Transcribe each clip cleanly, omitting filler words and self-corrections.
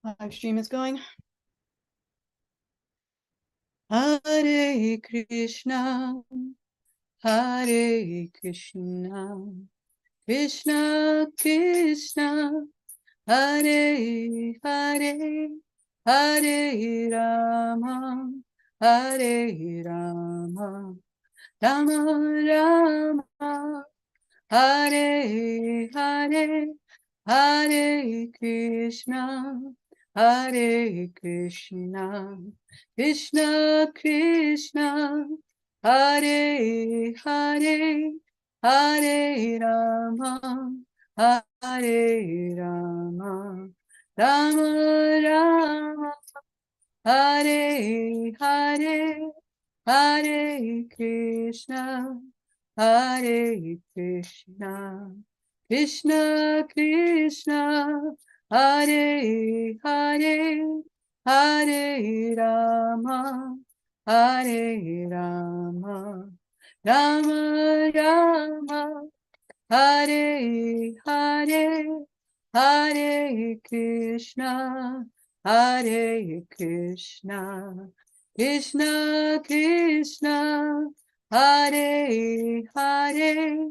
Live stream is going. Hare Krishna, Hare Krishna, Krishna Krishna, Hare Hare, Hare Rama, Hare Rama, Rama Rama, Hare Hare, Hare Krishna, Hare Krishna, Krishna Krishna, Hare Hare, Hare Rama, Hare Rama, Rama Rama, Hare Hare, Hare Krishna, Hare Krishna, Krishna Krishna, Hare Hare, Hare Rama, Hare Rama, Rama Rama, Hare Hare, Hare Krishna, Hare Krishna, Krishna Krishna, Hare Hare,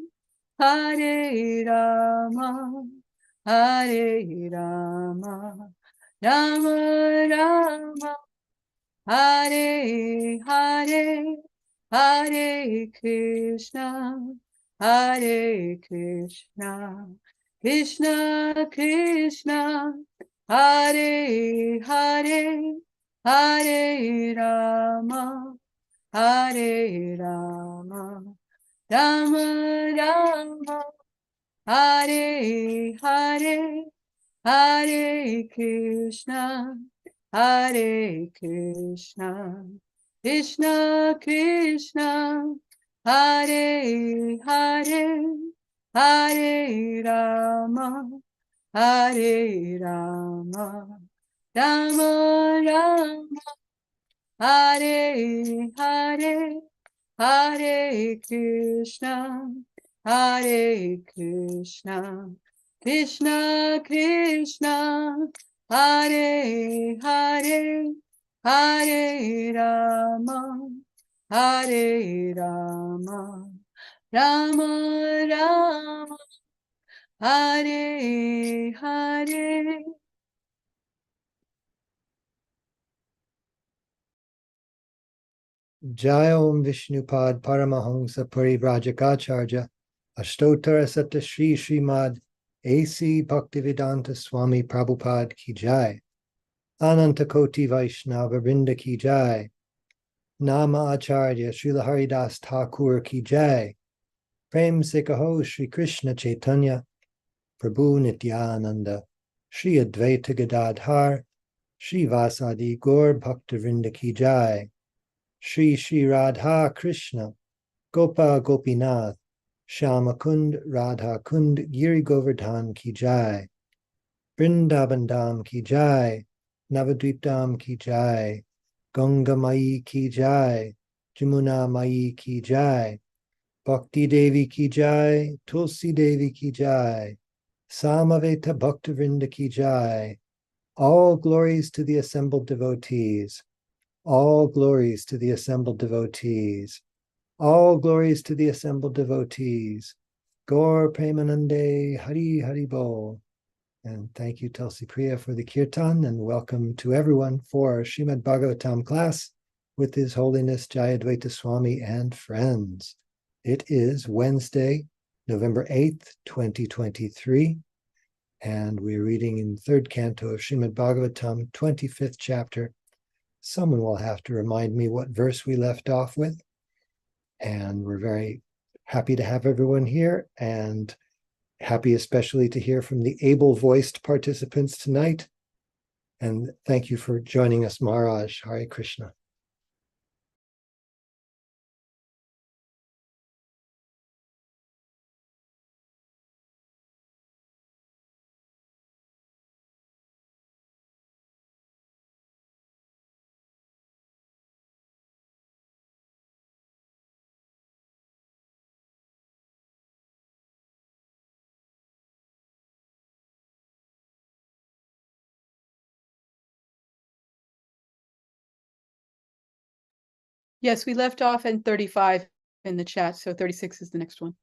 Hare Rama, Hare Rama, Rama Rama, Hare Hare, Hare Krishna, Hare Krishna, Krishna Krishna, Hare Hare, Hare Rama, Hare Rama, Rama Rama, Hare Hare, Hare Krishna, Hare Krishna, Krishna Krishna, Hare Hare, Hare Rama, Hare Rama, Rama Rama, Hare Hare, Hare Krishna, Hare Krishna, Krishna Krishna, Hare Hare, Hare Rama, Hare Rama, Rama Rama, Hare Hare. Jai Om Vishnupad Paramahamsa Parivrajakacharya Ashtotara Sata Shri Srimad A.C. Bhaktivedanta Swami Prabhupada Ki Jai Ananta Koti Vaishnava Vrinda Ki Jai Nama Acharya Srila Haridas Thakur Ki Jai Prem Se Kaho Shri Krishna Chaitanya Prabhu Nityananda Shri Advaita Gadadhar Shri Vasadi Gaur Bhakta Vrinda Ki Jai Shri Shri Radha Krishna Gopa Gopinath Shyama Kund Radha Kund Giri Govardhan Ki Jai Vrindavan Dham Ki Jai Navadvip Dham Ki Jai Ganga Mai Ki Jai Jamuna Mai Ki Jai Bhakti Devi Ki Jai Tulsi Devi Ki Jai Samaveta Bhakta Vrinda Ki Jai. All glories to the assembled devotees. All glories to the assembled devotees. All glories to the assembled devotees. Gaur Premanande Hari Hari Bol. And thank you, Tulsi Priya, for the kirtan, and welcome to everyone for Srimad Bhagavatam class with His Holiness Jayadvaita Swami and friends. It is Wednesday, November 8th, 2023, and we're reading in the third canto of Srimad Bhagavatam, 25th chapter. Someone will have to remind me what verse we left off with. And we're very happy to have everyone here, and happy especially to hear from the able-voiced participants tonight. And thank you for joining us, Maharaj. Hare Krishna. Yes, we left off in 35 in the chat, so 36 is the next one.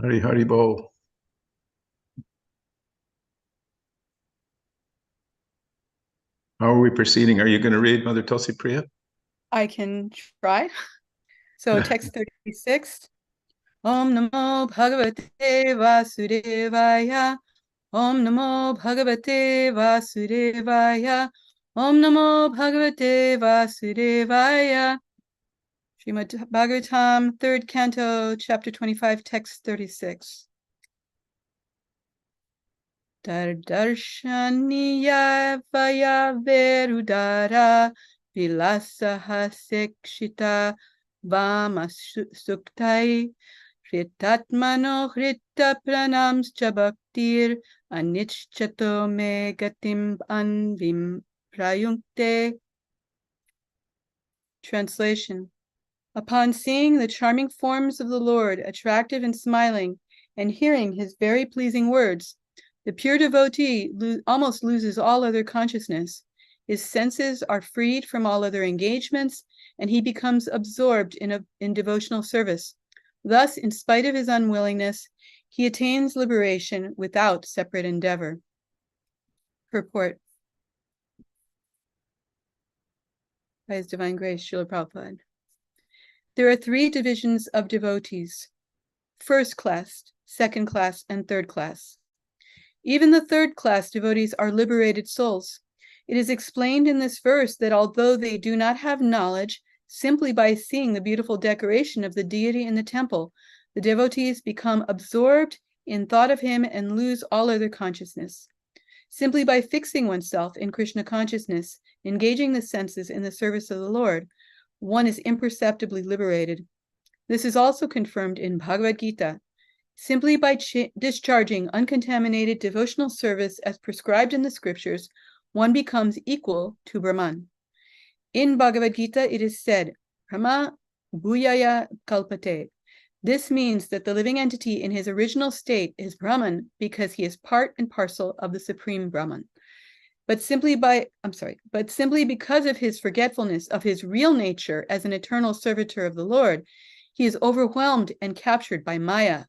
Hari Hari Bol. How are we proceeding? Are you going to read Mother Tulsi Priya? I can try. So text 36. Om Namo Bhagavate Vasudevaya. Om Namo Bhagavate Vasudevaya. Om Namo Bhagavate Vasudevaya. Srimad Bhagavatam, 3rd Canto, Chapter 25, Text 36. Dardarshaniya Vaya Verudara Vilasaha Sekshita Vama Suktai Hritatmano Hrita Pranams Chabaktir Anichchato Me Gatim Anvim Prayunkte. Translation. Upon seeing the charming forms of the Lord, attractive and smiling, and hearing his very pleasing words, the pure devotee almost loses all other consciousness. His senses are freed from all other engagements, and he becomes absorbed in devotional service. Thus, in spite of his unwillingness, he attains liberation without separate endeavor. Purport. By His Divine Grace, Srila Prabhupada. There are 3 divisions of devotees: first class, second class, and third class. Even the third class devotees are liberated souls. It is explained in this verse that although they do not have knowledge, simply by seeing the beautiful decoration of the deity in the temple, the devotees become absorbed in thought of him and lose all other consciousness. Simply by fixing oneself in Krishna consciousness, engaging the senses in the service of the Lord, one is imperceptibly liberated. This is also confirmed in Bhagavad Gita. Simply by discharging uncontaminated devotional service as prescribed in the scriptures, one becomes equal to Brahman. In Bhagavad Gita, it is said, Brahma Bhuyaya Kalpate. This means that the living entity in his original state is Brahman because he is part and parcel of the Supreme Brahman. But simply because of his forgetfulness of his real nature as an eternal servitor of the Lord, he is overwhelmed and captured by Maya.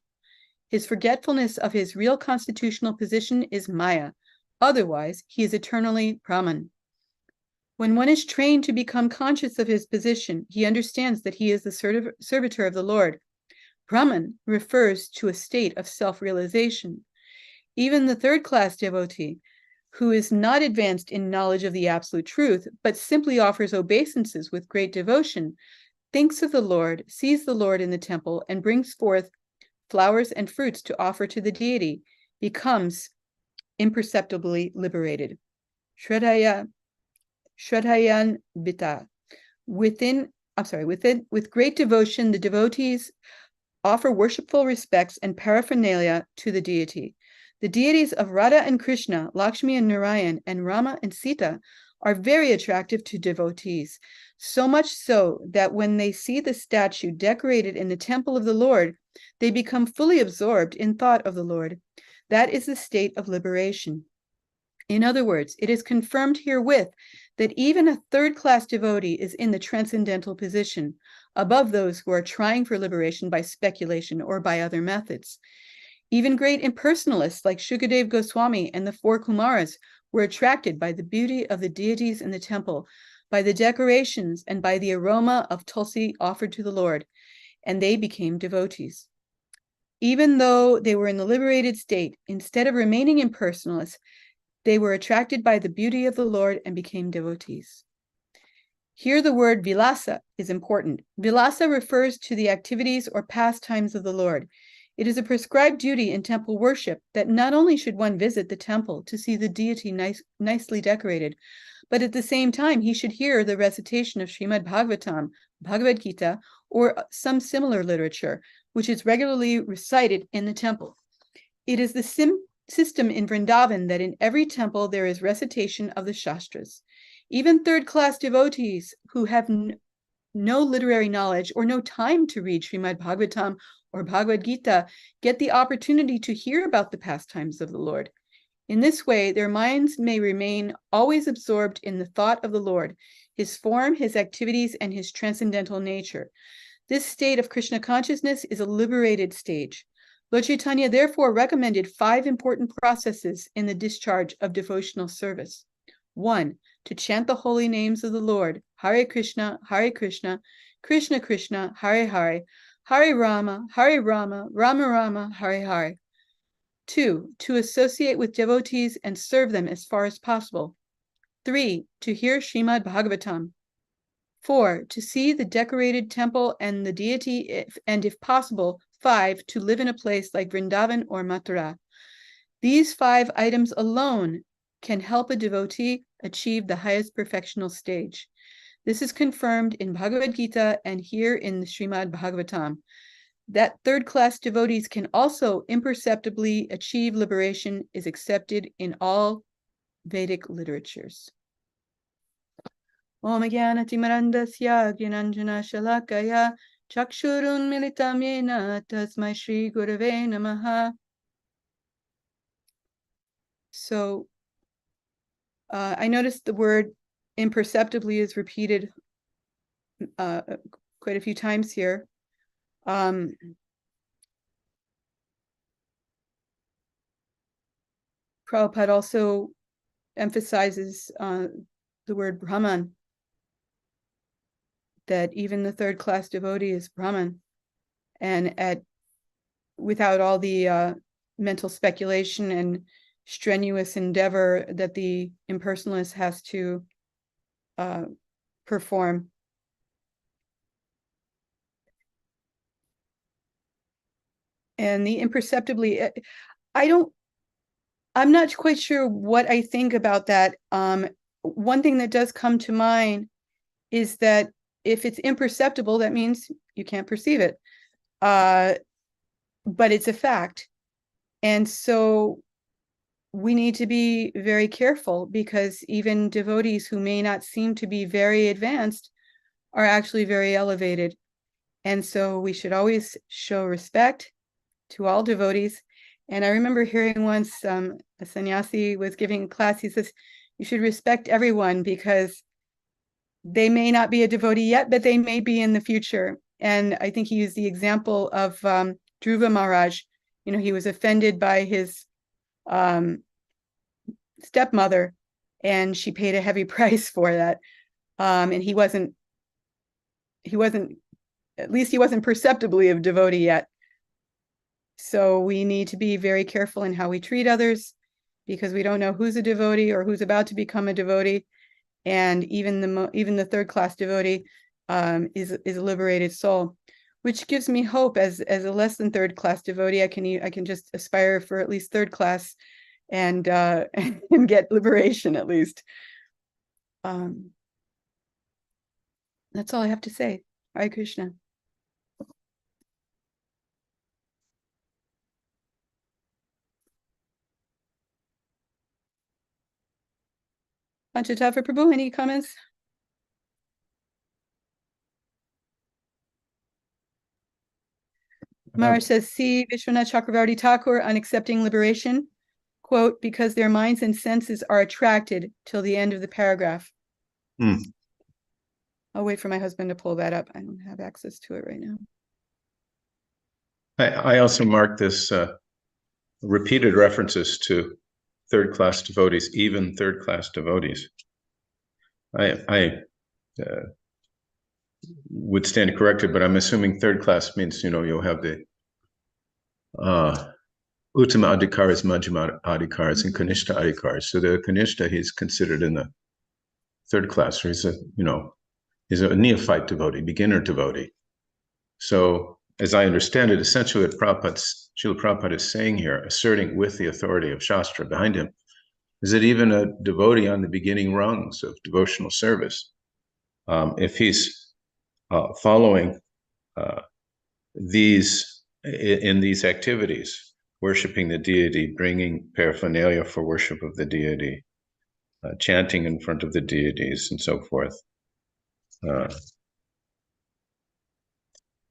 His forgetfulness of his real constitutional position is Maya. Otherwise, he is eternally Brahman. When one is trained to become conscious of his position, he understands that he is the servitor of the Lord. Brahman refers to a state of self-realization. Even the third-class devotee, who is not advanced in knowledge of the absolute truth, but simply offers obeisances with great devotion, thinks of the Lord, sees the Lord in the temple, and brings forth flowers and fruits to offer to the deity, becomes imperceptibly liberated. Shraddhayan Vita. With great devotion, the devotees offer worshipful respects and paraphernalia to the deity. The deities of Radha and Krishna, Lakshmi and Narayan, and Rama and Sita are very attractive to devotees, so much so that when they see the statue decorated in the temple of the Lord, they become fully absorbed in thought of the Lord. That is the state of liberation. In other words, it is confirmed herewith that even a third-class devotee is in the transcendental position, above those who are trying for liberation by speculation or by other methods. Even great impersonalists like Shukadev Goswami and the 4 Kumaras were attracted by the beauty of the deities in the temple, by the decorations, and by the aroma of Tulsi offered to the Lord, and they became devotees. Even though they were in the liberated state, instead of remaining impersonalists, they were attracted by the beauty of the Lord and became devotees. Here the word vilasa is important. Vilasa refers to the activities or pastimes of the Lord. It is a prescribed duty in temple worship that not only should one visit the temple to see the deity nicely decorated, but at the same time he should hear the recitation of Srimad Bhagavatam, Bhagavad Gita, or some similar literature, which is regularly recited in the temple. It is the system in Vrindavan that in every temple there is recitation of the Shastras. Even third-class devotees who have no literary knowledge or no time to read Srimad Bhagavatam or Bhagavad Gita get the opportunity to hear about the pastimes of the Lord. In this way, their minds may remain always absorbed in the thought of the Lord, his form, his activities, and his transcendental nature. This state of Krishna consciousness is a liberated stage. Lord Chaitanya therefore recommended 5 important processes in the discharge of devotional service. 1, to chant the holy names of the Lord, Hare Krishna, Krishna Krishna, Hare Hare, Hare Rama, Rama Rama, Hare Hare. 2, to associate with devotees and serve them as far as possible. 3, to hear Srimad Bhagavatam. 4, to see the decorated temple and the deity, and if possible, 5, to live in a place like Vrindavan or Mathura. These 5 items alone can help a devotee achieve the highest perfectional stage. This is confirmed in Bhagavad Gita and here in the Srimad Bhagavatam. That third-class devotees can also imperceptibly achieve liberation is accepted in all Vedic literatures. Om Jnana-timirandasya Jnananjana Shalakaya Chakshurun Militam Yena Tasmai Shri Gurave Namaha. So I noticed the word imperceptibly is repeated quite a few times here. Prabhupada also emphasizes the word Brahman, that even the third-class devotee is Brahman, and without all the mental speculation and strenuous endeavor that the impersonalist has to perform. And the imperceptibly, I'm not quite sure what I think about that. One thing that does come to mind is that if it's imperceptible, that means you can't perceive it. But it's a fact. And so we need to be very careful, because even devotees who may not seem to be very advanced are actually very elevated. And so we should always show respect to all devotees. And I remember hearing once a sannyasi was giving a class. He says, you should respect everyone because they may not be a devotee yet, but they may be in the future. And I think he used the example of Dhruva Maharaj. You know, he was offended by his stepmother, and she paid a heavy price for that. And he wasn't, at least he wasn't perceptibly a devotee yet. So we need to be very careful in how we treat others, because we don't know who's a devotee or who's about to become a devotee. And even the third-class devotee is a liberated soul, which gives me hope as a less than third-class devotee. I can just aspire for at least third class and get liberation at least. That's all I have to say. Hare Krishna. Panchatattva Prabhu, any comments? Maharaj says, see Vishwanath Chakravarti Thakur on accepting liberation, quote, because their minds and senses are attracted till the end of the paragraph. I'll wait for my husband to pull that up. I don't have access to it right now. I also marked this repeated references to third-class devotees, even third-class devotees. I would stand corrected, but I'm assuming third class means, you'll have the Uttama Adhikaras, Majjhima Adhikaras, and Kanishta Adhikaras. So the Kanishta, he's considered in the third class, or he's a neophyte devotee, beginner devotee. So as I understand it, essentially what Srila Prabhupada is saying here, asserting with the authority of Shastra behind him, is that even a devotee on the beginning rungs of devotional service, if he's following in these activities, worshiping the deity, bringing paraphernalia for worship of the deity, chanting in front of the deities, and so forth,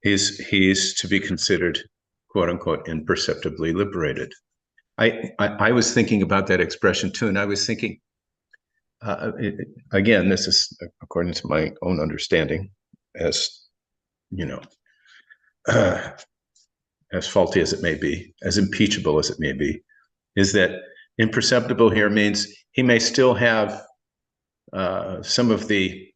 he's to be considered, quote unquote, imperceptibly liberated. I was thinking about that expression too, and I was thinking, again, this is according to my own understanding, as you know, as faulty as it may be, as impeachable as it may be, is that imperceptible here means he may still have some of the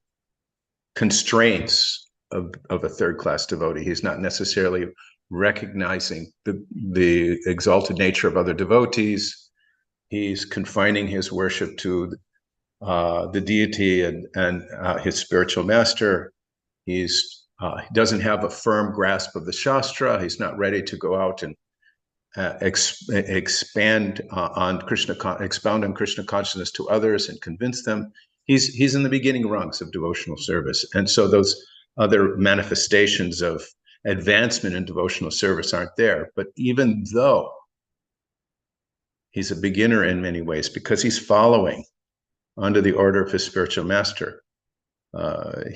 constraints of a third-class devotee. He's not necessarily recognizing the exalted nature of other devotees. He's confining his worship to the deity and his spiritual master. He doesn't have a firm grasp of the Shastra. He's not ready to go out and expound on Krishna consciousness to others and convince them. He's in the beginning rungs of devotional service, and so those other manifestations of advancement in devotional service aren't there. But even though he's a beginner in many ways, because he's following under the order of his spiritual master,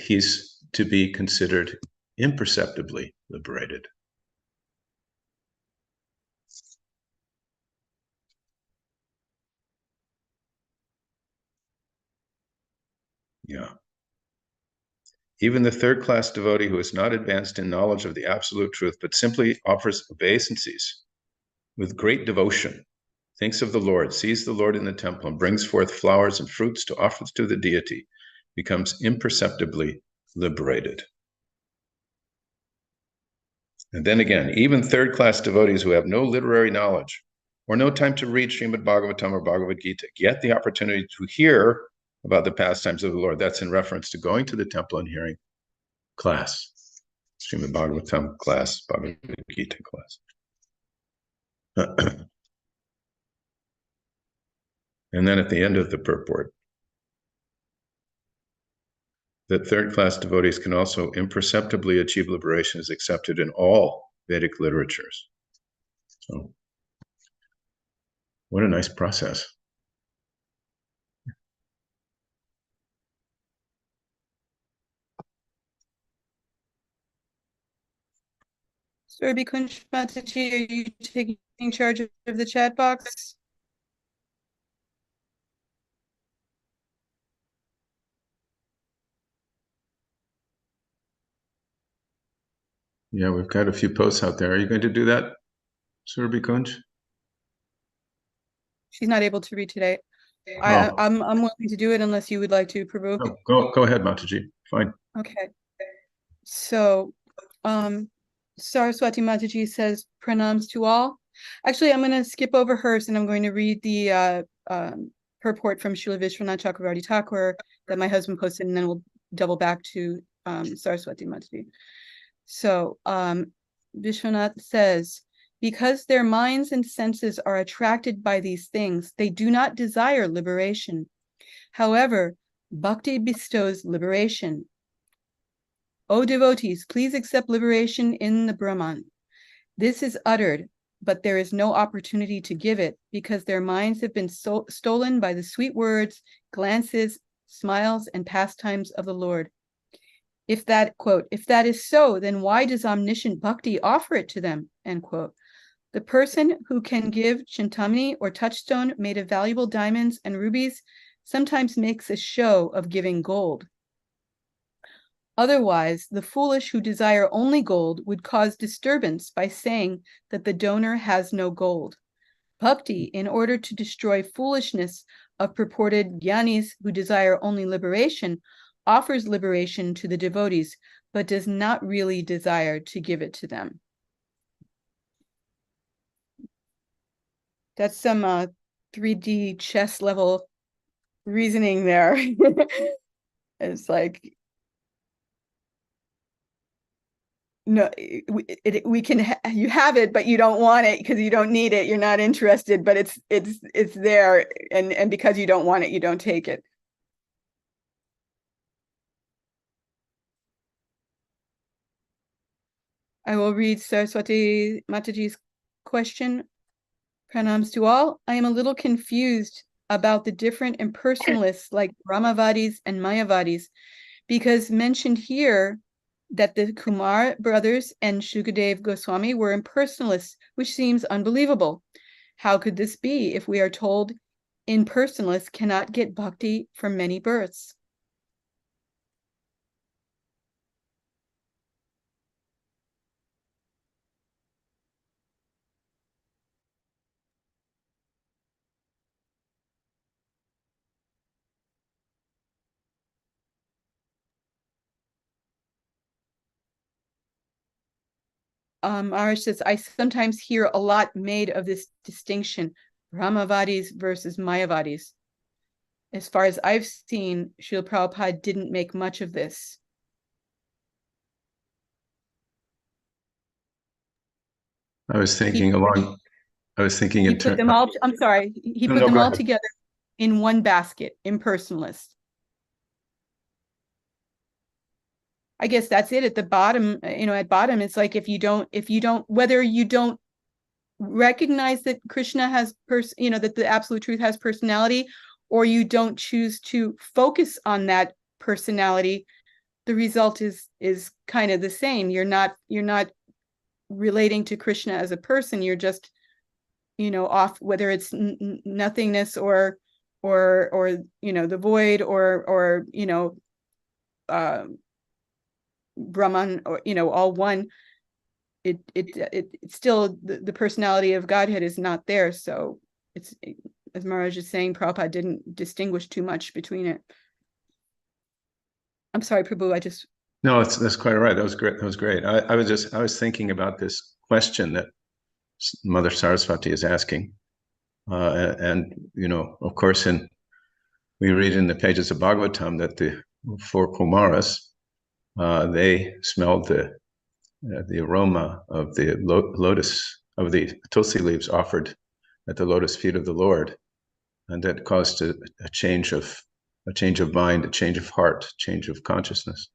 he's to be considered imperceptibly liberated. Yeah. Even the third-class devotee who is not advanced in knowledge of the absolute truth, but simply offers obeisances with great devotion, thinks of the Lord, sees the Lord in the temple, and brings forth flowers and fruits to offer to the deity, becomes imperceptibly liberated. And then again, even third-class devotees who have no literary knowledge or no time to read Srimad Bhagavatam or Bhagavad Gita get the opportunity to hear about the pastimes of the Lord. That's in reference to going to the temple and hearing class, Srimad Bhagavatam class, Bhagavad Gita class. And then at the end of the purport, that third-class devotees can also imperceptibly achieve liberation is accepted in all Vedic literatures. So, what a nice process. Surabhi Kunj Mataji, are you taking charge of the chat box? Yeah, we've got a few posts out there. Are you going to do that, Surabhi Kunj? She's not able to read today. I'm willing to do it unless you would like to, Prabhu. Oh, go ahead, Mataji. Fine. Okay. So, Saraswati Mataji says pranams to all. Actually, I'm going to skip over hers and I'm going to read the purport from Srila Vishwanath Chakravarti Thakur that my husband posted, and then we'll double back to Saraswati Mataji. So, Vishwanath says, because their minds and senses are attracted by these things, they do not desire liberation. However, bhakti bestows liberation. O devotees, please accept liberation in the Brahman. This is uttered, but there is no opportunity to give it because their minds have been stolen by the sweet words, glances, smiles, and pastimes of the Lord. If that, quote, if that is so, then why does omniscient bhakti offer it to them, end quote. The person who can give chintamani or touchstone made of valuable diamonds and rubies sometimes makes a show of giving gold. Otherwise, the foolish who desire only gold would cause disturbance by saying that the donor has no gold. Bhakti, in order to destroy foolishness of purported jnanis who desire only liberation, offers liberation to the devotees, but does not really desire to give it to them. That's some 3D chess level reasoning there. It's like, no, we can, you have it, but you don't want it because you don't need it. You're not interested, but it's there. And because you don't want it, you don't take it. I will read Saraswati Mataji's question. Pranams to all. I am a little confused about the different impersonalists like Brahmavadis and Mayavadis, because mentioned here that the Kumar brothers and Shukadev Goswami were impersonalists, which seems unbelievable. How could this be if we are told impersonalists cannot get bhakti from many births? Arash says, I sometimes hear a lot made of this distinction, Brahmavadis versus Mayavadis. As far as I've seen, Srila Prabhupada didn't make much of this. I was thinking He put them all, I'm sorry, he put them all together in one basket, impersonalist. I guess that's it at the bottom, at bottom, it's like if you don't, whether you don't recognize that Krishna has, that the absolute truth has personality, or you don't choose to focus on that personality, the result is kind of the same. You're not relating to Krishna as a person. You're just, off, whether it's nothingness or the void or Brahman, or all one. It's still the personality of Godhead is not there. So it's, as Maharaj is saying, Prabhupada didn't distinguish too much between it. I'm sorry, Prabhu, No, that's quite all right. That was great. I was thinking about this question that Mother Saraswati is asking. And of course, we read in the pages of Bhagavatam that the 4 Kumaras, they smelled the aroma of the lotus, of the tulsi leaves offered at the lotus feet of the Lord, and that caused a change of mind, a change of heart, a change of consciousness.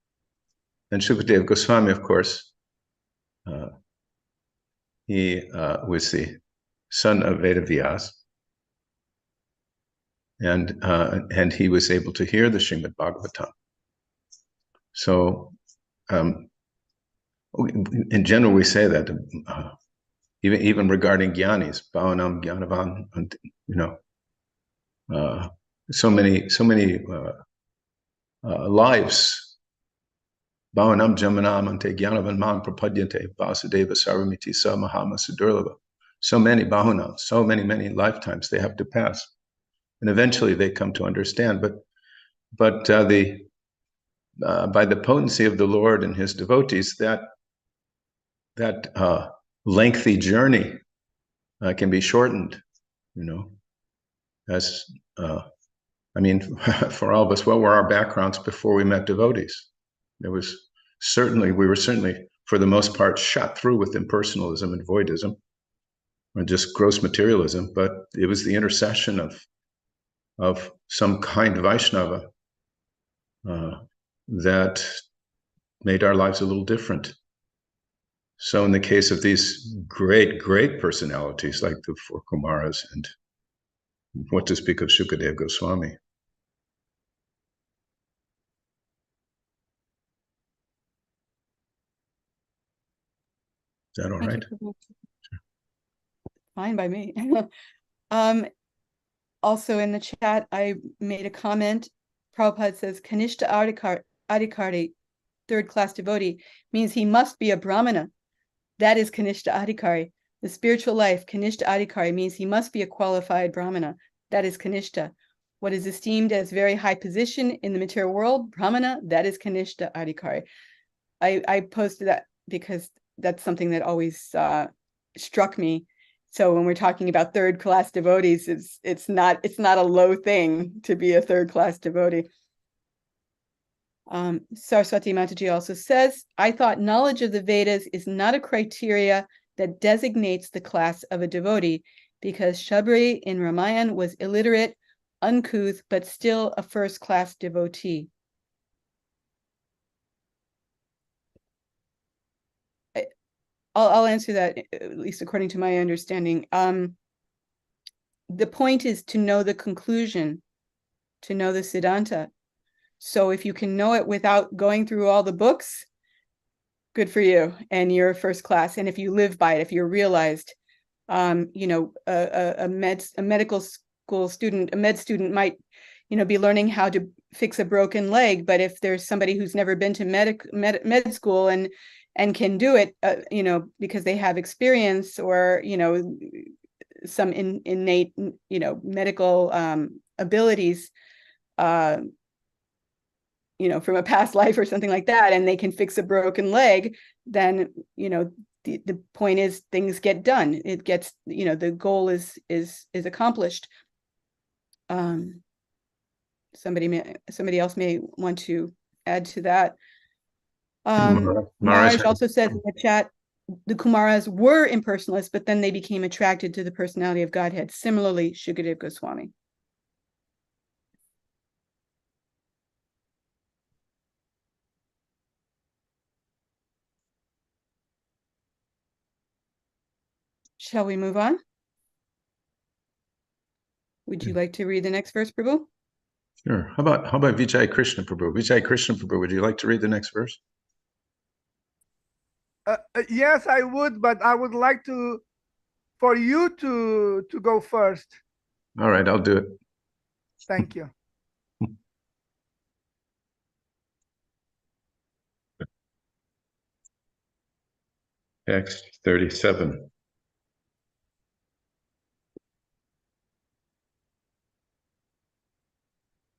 And Shukadev Goswami, of course, he was the son of Vedavyas, and he was able to hear the Srimad Bhagavatam. So, in general, we say that even regarding jnanis, bhavanam, jnanavan, and so many lives. Bhavanam jamanam ante jnanavan man prapadyante vasudeva sarvamiti sa mahama sudurlava. So many bhavanam, so many lifetimes they have to pass, and eventually they come to understand. But by the potency of the Lord and His devotees, that lengthy journey can be shortened. As for all of us, what were our backgrounds before we met devotees? We were certainly, for the most part, shot through with impersonalism and voidism, or just gross materialism. But it was the intercession of some kind of Vaishnava that made our lives a little different. So in the case of these great personalities like the 4 Kumaras, and what to speak of Shukadev Goswami. Is that all right? Fine by me. Also in the chat, I made a comment. Prabhupada says, Kanishta Adhikari, 3rd class devotee, means he must be a Brahmana. That is Kanishta Adhikari. The spiritual life, Kanishta Adhikari, means he must be a qualified Brahmana. That is Kanishta. What is esteemed as very high position in the material world, Brahmana, that is Kanishta Adhikari. I posted that because that's something that always struck me. So when we're talking about 3rd class devotees, it's not a low thing to be a 3rd class devotee. Saraswati Mataji also says, I thought knowledge of the Vedas is not a criteria that designates the class of a devotee, because Shabri in Ramayan was illiterate, uncouth, but still a first-class devotee. I'll answer that, at least according to my understanding. The point is to know the conclusion, to know the Siddhanta. So if you can know it without going through all the books, good for you, and you're first class. And if you live by it, if you're realized, you know, a medical school student, a med student might, you know, be learning how to fix a broken leg. But if there's somebody who's never been to med school and can do it, you know, because they have experience or, you know, some innate, you know, medical abilities, you know, from a past life or something like that, and they can fix a broken leg, then, you know, the point is things get done. It gets, you know, the goal is accomplished. Somebody else may want to add to that. Maharaj also says in the chat, the Kumaras were impersonalists, but then they became attracted to the personality of Godhead. Similarly, Shukadeva Goswami. Shall we move on? Would you like to read the next verse, Prabhu? Sure. How about Vijay Krishna Prabhu? Vijay Krishna Prabhu, would you like to read the next verse? Yes, I would, but I would like for you to go first. All right, I'll do it. Thank you. Text 37.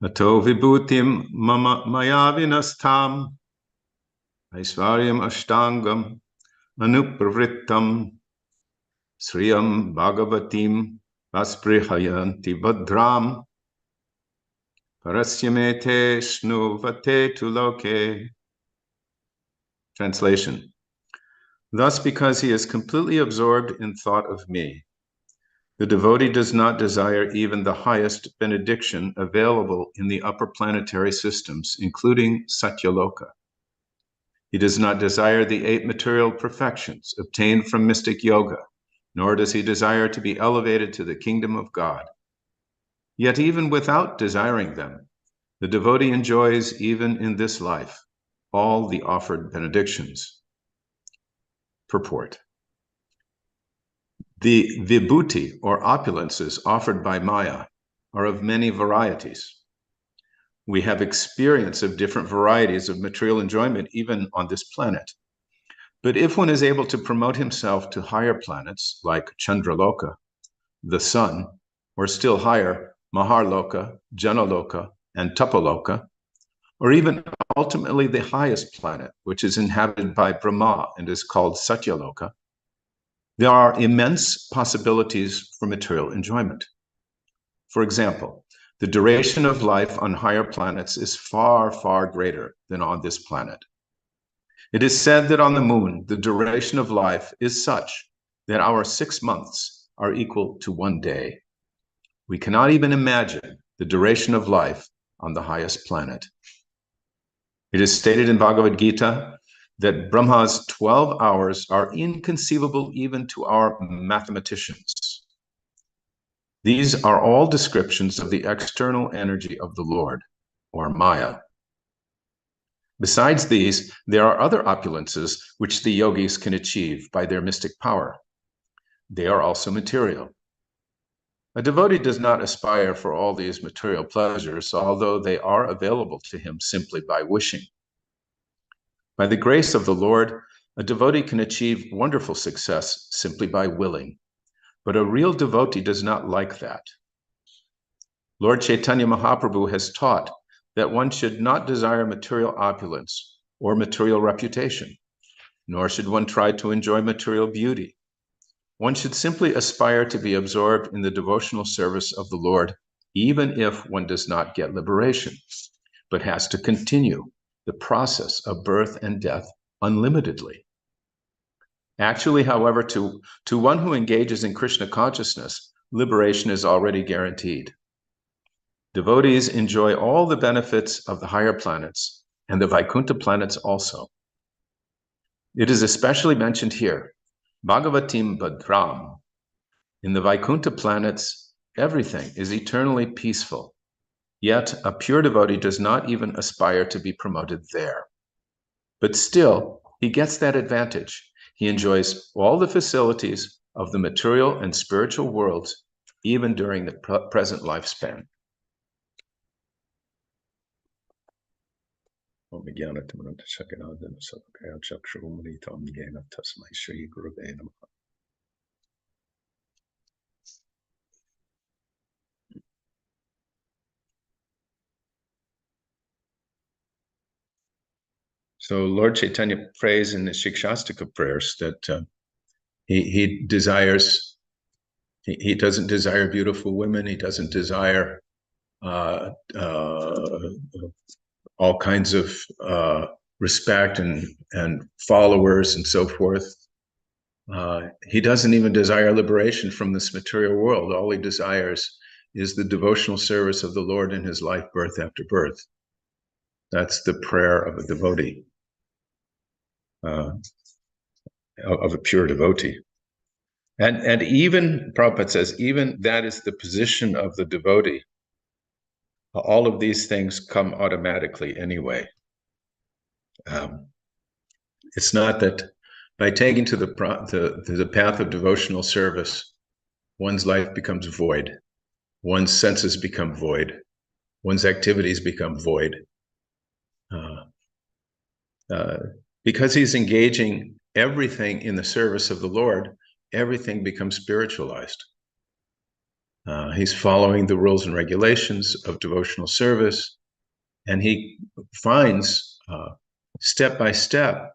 Ato vibhutim maya vinastam aishvaryam ashtangam anupravrittam sriyam bhagavatim vasprihayanti bhadram parasyamete shnuvate tuloke. Translation. Thus, because he is completely absorbed in thought of me, the devotee does not desire even the highest benediction available in the upper planetary systems, including Satyaloka. He does not desire the 8 material perfections obtained from mystic yoga, nor does he desire to be elevated to the kingdom of God. Yet even without desiring them, the devotee enjoys, even in this life, all the offered benedictions. Purport. The vibhuti, or opulences, offered by Maya are of many varieties. We have experience of different varieties of material enjoyment even on this planet. But if one is able to promote himself to higher planets like Chandraloka, the sun, or still higher, Maharloka, Janaloka, and Tapaloka, or even ultimately the highest planet, which is inhabited by Brahma and is called Satyaloka, there are immense possibilities for material enjoyment. For example, the duration of life on higher planets is far, far greater than on this planet. It is said that on the moon, the duration of life is such that our 6 months are equal to 1 day. We cannot even imagine the duration of life on the highest planet. It is stated in Bhagavad Gita that Brahma's 12 hours are inconceivable even to our mathematicians. These are all descriptions of the external energy of the Lord, or Maya. Besides these, there are other opulences which the yogis can achieve by their mystic power. They are also material. A devotee does not aspire for all these material pleasures, although they are available to him simply by wishing. By the grace of the Lord, a devotee can achieve wonderful success simply by willing. But a real devotee does not like that. Lord Chaitanya Mahaprabhu has taught that one should not desire material opulence or material reputation, nor should one try to enjoy material beauty. One should simply aspire to be absorbed in the devotional service of the Lord, even if one does not get liberation, but has to continue the process of birth and death unlimitedly. Actually, however, to one who engages in Krishna consciousness, liberation is already guaranteed. Devotees enjoy all the benefits of the higher planets and the Vaikuntha planets also. It is especially mentioned here, Bhagavatim Bhadram. In the Vaikuntha planets, everything is eternally peaceful. Yet a pure devotee does not even aspire to be promoted there. But still, he gets that advantage. He enjoys all the facilities of the material and spiritual worlds, even during the present lifespan. So Lord Chaitanya prays in the Shikshastika prayers that he desires, he doesn't desire beautiful women, he doesn't desire all kinds of respect and followers and so forth. He doesn't even desire liberation from this material world. All he desires is the devotional service of the Lord in his life, birth after birth. That's the prayer of a devotee, of a pure devotee. And even, Prabhupada says, even that is the position of the devotee. All of these things come automatically anyway. It's not that by taking to the path of devotional service, one's life becomes void, one's senses become void, one's activities become void. Because he's engaging everything in the service of the Lord, everything becomes spiritualized. He's following the rules and regulations of devotional service, and he finds step by step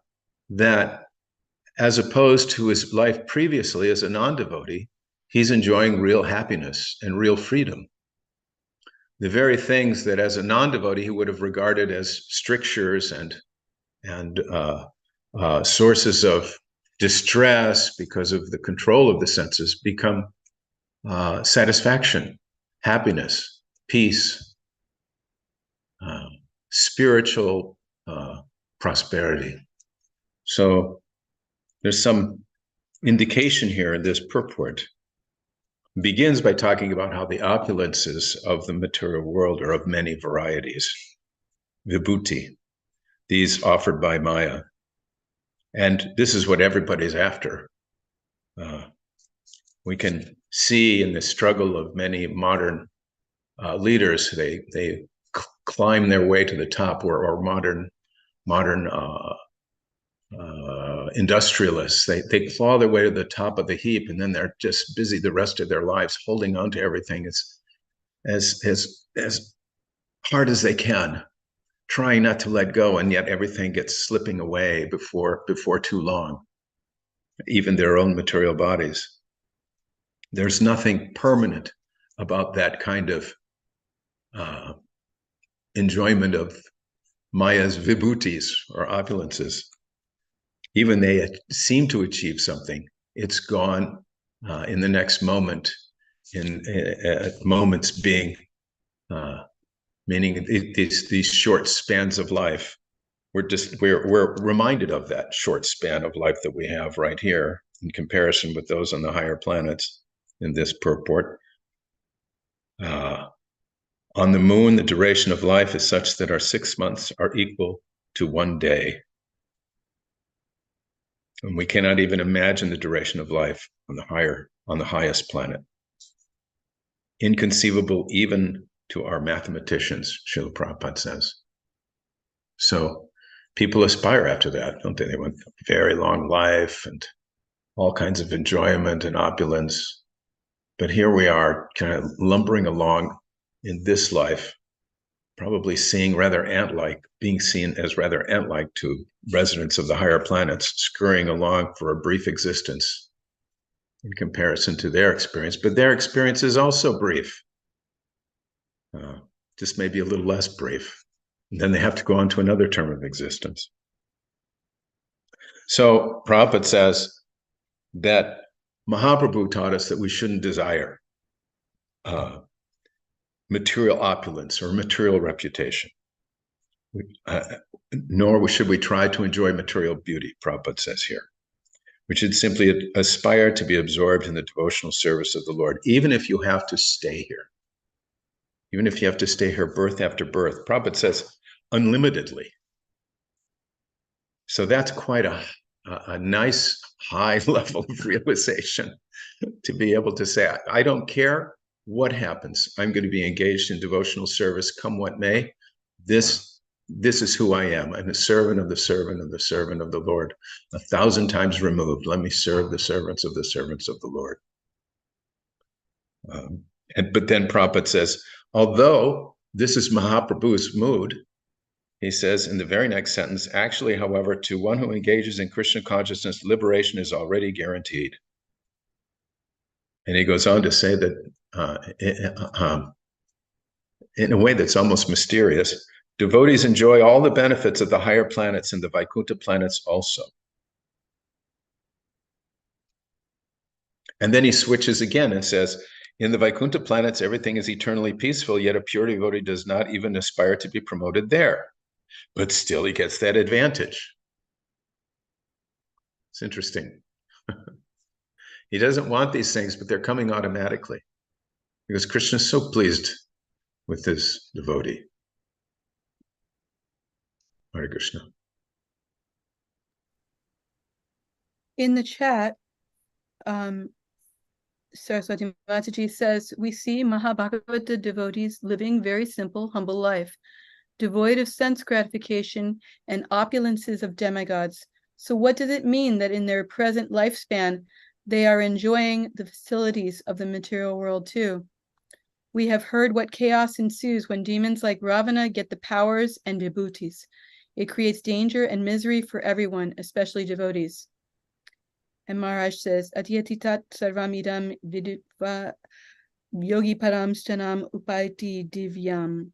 that as opposed to his life previously as a non-devotee, he's enjoying real happiness and real freedom. The very things that as a non-devotee he would have regarded as strictures and sources of distress because of the control of the senses become satisfaction, happiness, peace, spiritual prosperity. So there's some indication here in this purport. It begins by talking about how the opulences of the material world are of many varieties. Vibhuti, these offered by Maya. And this is what everybody's after. We can see in the struggle of many modern leaders, they climb their way to the top, or modern industrialists, they claw their way to the top of the heap, and then they're just busy the rest of their lives holding on to everything as hard as they can, trying not to let go, and yet everything gets slipping away before too long, even their own material bodies. There's nothing permanent about that kind of enjoyment of Maya's vibhutis, or opulences. Even they seem to achieve something, it's gone in the next moment, in moments being, meaning these short spans of life. We're reminded of that short span of life that we have right here in comparison with those on the higher planets in this purport. On the moon, the duration of life is such that our 6 months are equal to 1 day. And we cannot even imagine the duration of life on the highest planet. Inconceivable even to our mathematicians, Srila Prabhupada says. So people aspire after that, don't they? They want a very long life and all kinds of enjoyment and opulence. But here we are, kind of lumbering along in this life, probably being seen as rather ant-like to residents of the higher planets, scurrying along for a brief existence in comparison to their experience. But their experience is also brief, just maybe a little less brief. And then they have to go on to another term of existence. So Prabhupada says that Mahaprabhu taught us that we shouldn't desire material opulence or material reputation. Nor should we try to enjoy material beauty, Prabhupada says here. We should simply aspire to be absorbed in the devotional service of the Lord, even if you have to stay here. Even if you have to stay here birth after birth. Prabhupada says unlimitedly. So that's quite a nice high level of realization to be able to say, I don't care what happens. I'm going to be engaged in devotional service come what may. This is who I am. I'm a servant of the servant of the servant of the Lord, 1,000 times removed. Let me serve the servants of the Lord. But then Prabhupada says, although this is Mahaprabhu's mood, he says in the very next sentence, actually, however, to one who engages in Krishna consciousness, liberation is already guaranteed. And he goes on to say that in a way that's almost mysterious, devotees enjoy all the benefits of the higher planets and the Vaikuntha planets also. And then he switches again and says, in the Vaikuntha planets, everything is eternally peaceful, yet a pure devotee does not even aspire to be promoted there. But still he gets that advantage. It's interesting. He doesn't want these things, but they're coming automatically because Krishna is so pleased with this devotee. Hare Krishna. In the chat, Saraswati Mataji says, we see Mahabhagavata devotees living very simple, humble life, devoid of sense gratification and opulences of demigods. So what does it mean that in their present lifespan, they are enjoying the facilities of the material world too? We have heard what chaos ensues when demons like Ravana get the powers and vibhutis. It creates danger and misery for everyone, especially devotees. And Maharaj says, Atyatitat sarvamidam vidutva yogi param stanam upaiti divyam.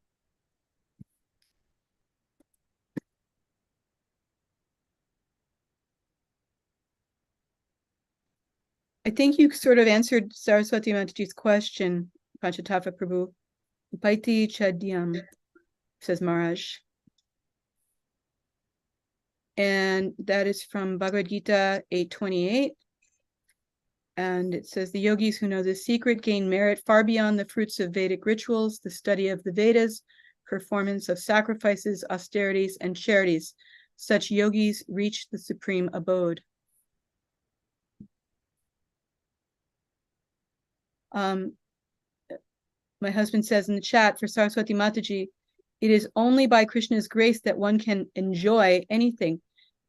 I think you sort of answered Saraswati Mataji's question, Panchatattva Prabhu. Upaiti chadyam, says Maharaj. And that is from Bhagavad Gita 8:28. And it says, the yogis who know the secret gain merit far beyond the fruits of Vedic rituals, the study of the Vedas, performance of sacrifices, austerities, and charities. Such yogis reach the supreme abode. My husband says in the chat for Saraswati Mataji, it is only by Krishna's grace that one can enjoy anything.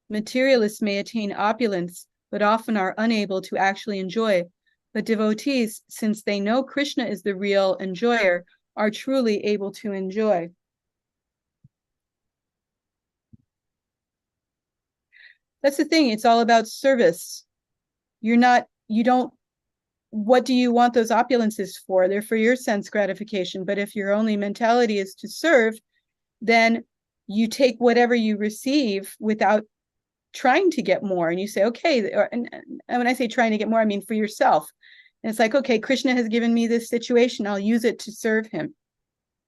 Materialists may attain opulence, but often are unable to actually enjoy. But devotees, since they know Krishna is the real enjoyer, are truly able to enjoy. That's the thing. It's all about service. What do you want those opulences for? They're for your sense gratification. But if your only mentality is to serve, then you take whatever you receive without trying to get more. And you say, okay, and when I say trying to get more, I mean for yourself. And it's like, okay, Krishna has given me this situation. I'll use it to serve him,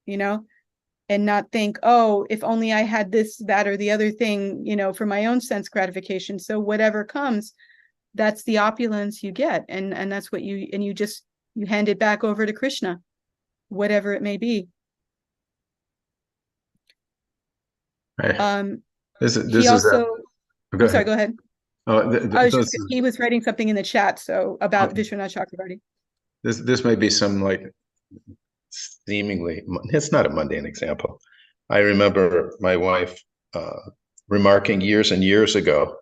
and not think, oh, if only I had this, that, or the other thing, for my own sense gratification. So whatever comes, that's the opulence you get. And that's what you hand it back over to Krishna, whatever it may be. Sorry, go ahead. He was writing something in the chat, so about Vishwanath Chakravarti. This may be some seemingly, it's not a mundane example. I remember my wife remarking years and years ago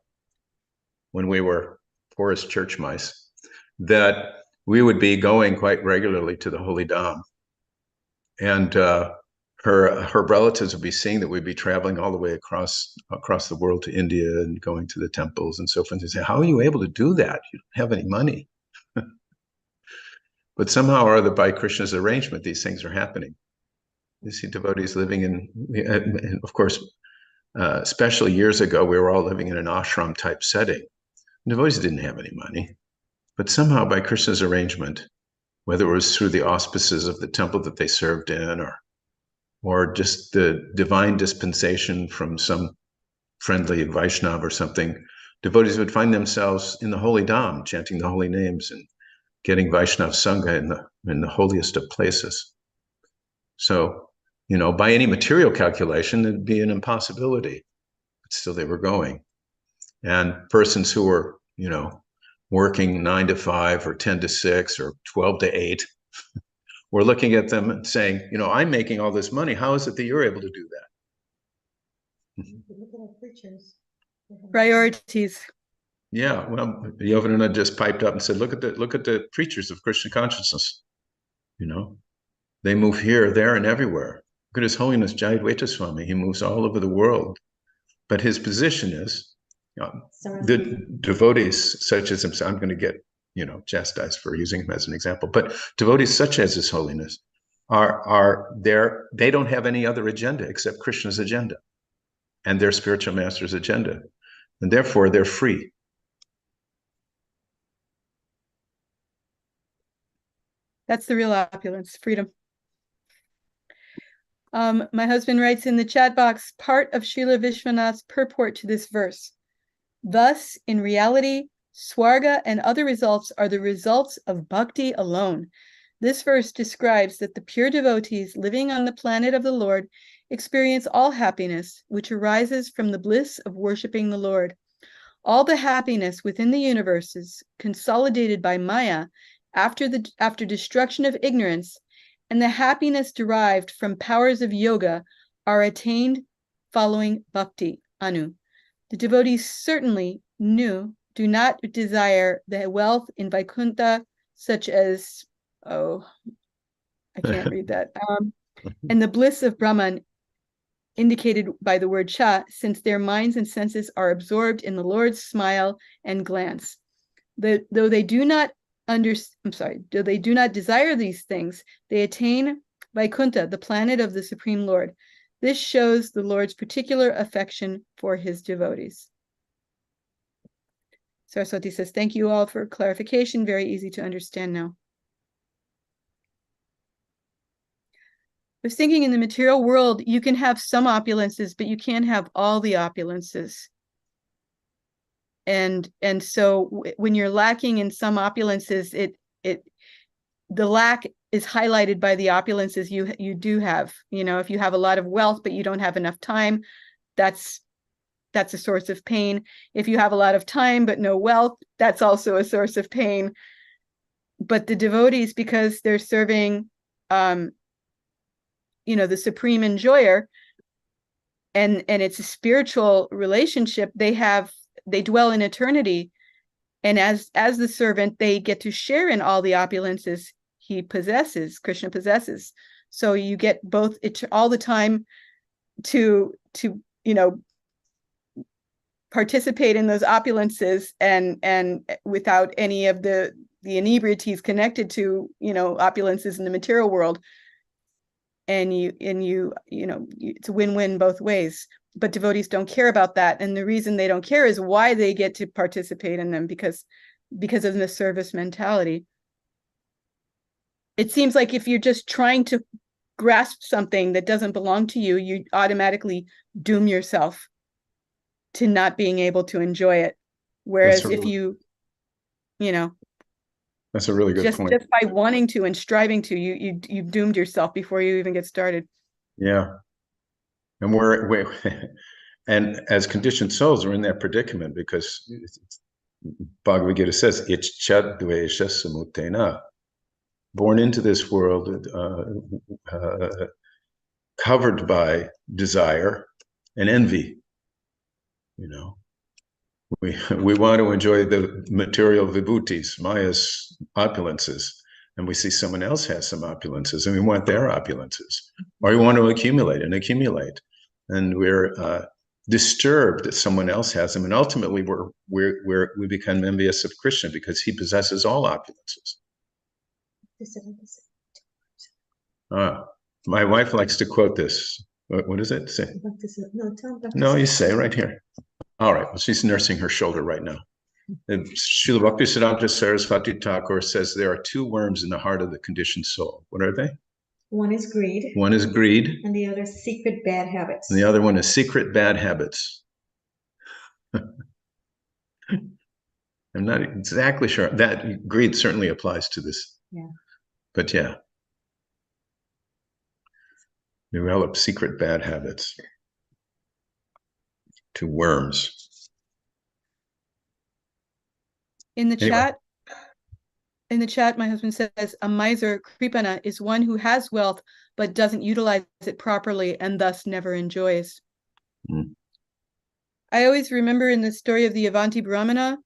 when we were poor as church mice, that we would be going quite regularly to the Holy Dham. And her relatives would be seeing that we'd be traveling all the way across the world to India and going to the temples and so forth. And say, how are you able to do that? You don't have any money. But somehow or other, by Krishna's arrangement, these things are happening. You see devotees living and of course, especially years ago, we were all living in an ashram type setting. Devotees didn't have any money, but somehow by Krishna's arrangement, whether it was through the auspices of the temple that they served in, or just the divine dispensation from some friendly Vaishnava or something, devotees would find themselves in the holy dham, chanting the holy names and getting Vaishnav Sangha in the holiest of places. So, by any material calculation, it'd be an impossibility, but still they were going. And persons who were, working 9 to 5 or 10 to 6 or 12 to 8, we're looking at them and saying, I'm making all this money. How is it that you're able to do that? Priorities. Yeah, well, Yogananda just piped up and said, look at the preachers of Krishna consciousness. They move here, there, and everywhere. Look at His Holiness Jayadvaita Swami. He moves all over the world. But his position is, the devotees such as himself, I'm going to get, chastised for using him as an example, but devotees such as His Holiness are there. They don't have any other agenda except Krishna's agenda and their spiritual master's agenda. And therefore, they're free. That's the real opulence, freedom. My husband writes in the chat box, part of Srila Vishwanath's purport to this verse. Thus, in reality, swarga and other results are the results of bhakti alone. This verse describes that the pure devotees living on the planet of the Lord experience all happiness, which arises from the bliss of worshiping the Lord. All the happiness within the universe is consolidated by Maya after destruction of ignorance, and the happiness derived from powers of yoga are attained following bhakti, anu. The devotees certainly do not desire the wealth in Vaikuntha, such as, I can't read that, and the bliss of Brahman, indicated by the word cha, since their minds and senses are absorbed in the Lord's smile and glance. Though they do not desire these things, they attain Vaikuntha, the planet of the Supreme Lord. This shows the Lord's particular affection for His devotees. Saraswati says, thank you all for clarification. Very easy to understand now. I was thinking, in the material world, you can have some opulences, but you can't have all the opulences. And so when you're lacking in some opulences, the lack is highlighted by the opulences you do have. If you have a lot of wealth, but you don't have enough time, that's a source of pain. If you have a lot of time, but no wealth, that's also a source of pain. But the devotees, because they're serving, the supreme enjoyer, and it's a spiritual relationship, they dwell in eternity. And as the servant, they get to share in all the opulences Krishna possesses. So you get both all the time to participate in those opulences and without any of the inebrieties connected to, opulences in the material world. And it's a win-win both ways. But devotees don't care about that. And the reason they don't care is why they get to participate in them, because of the service mentality. It seems like if you're just trying to grasp something that doesn't belong to you, you automatically doom yourself to not being able to enjoy it. Whereas if that's a really good point. Just by wanting to and striving to, you've doomed yourself before you even get started. Yeah. And and as conditioned souls, we're in that predicament because Bhagavad Gita says, "Ichcha dvesha samutena," born into this world, covered by desire and envy. We want to enjoy the material vibhutis, Maya's opulences, and we see someone else has some opulences, and we want their opulences, or we want to accumulate, and we're disturbed that someone else has them, and ultimately we become envious of Krishna because he possesses all opulences. My wife likes to quote this. What does it say? No, tell them. No, you say right here. All right. Well, she's nursing her shoulder right now. Srila Bhaktisiddhanta Saraswati Thakur says there are two worms in the heart of the conditioned soul. What are they? One is greed. One is greed. And the other secret bad habits. And the other one is secret bad habits. I'm not exactly sure. That greed certainly applies to this. Yeah. But yeah. Develop secret bad habits. To worms. In the chat, my husband says a miser, kripana, is one who has wealth but doesn't utilize it properly and thus never enjoys. Mm. I always remember in the story of the Avanti Brahmana,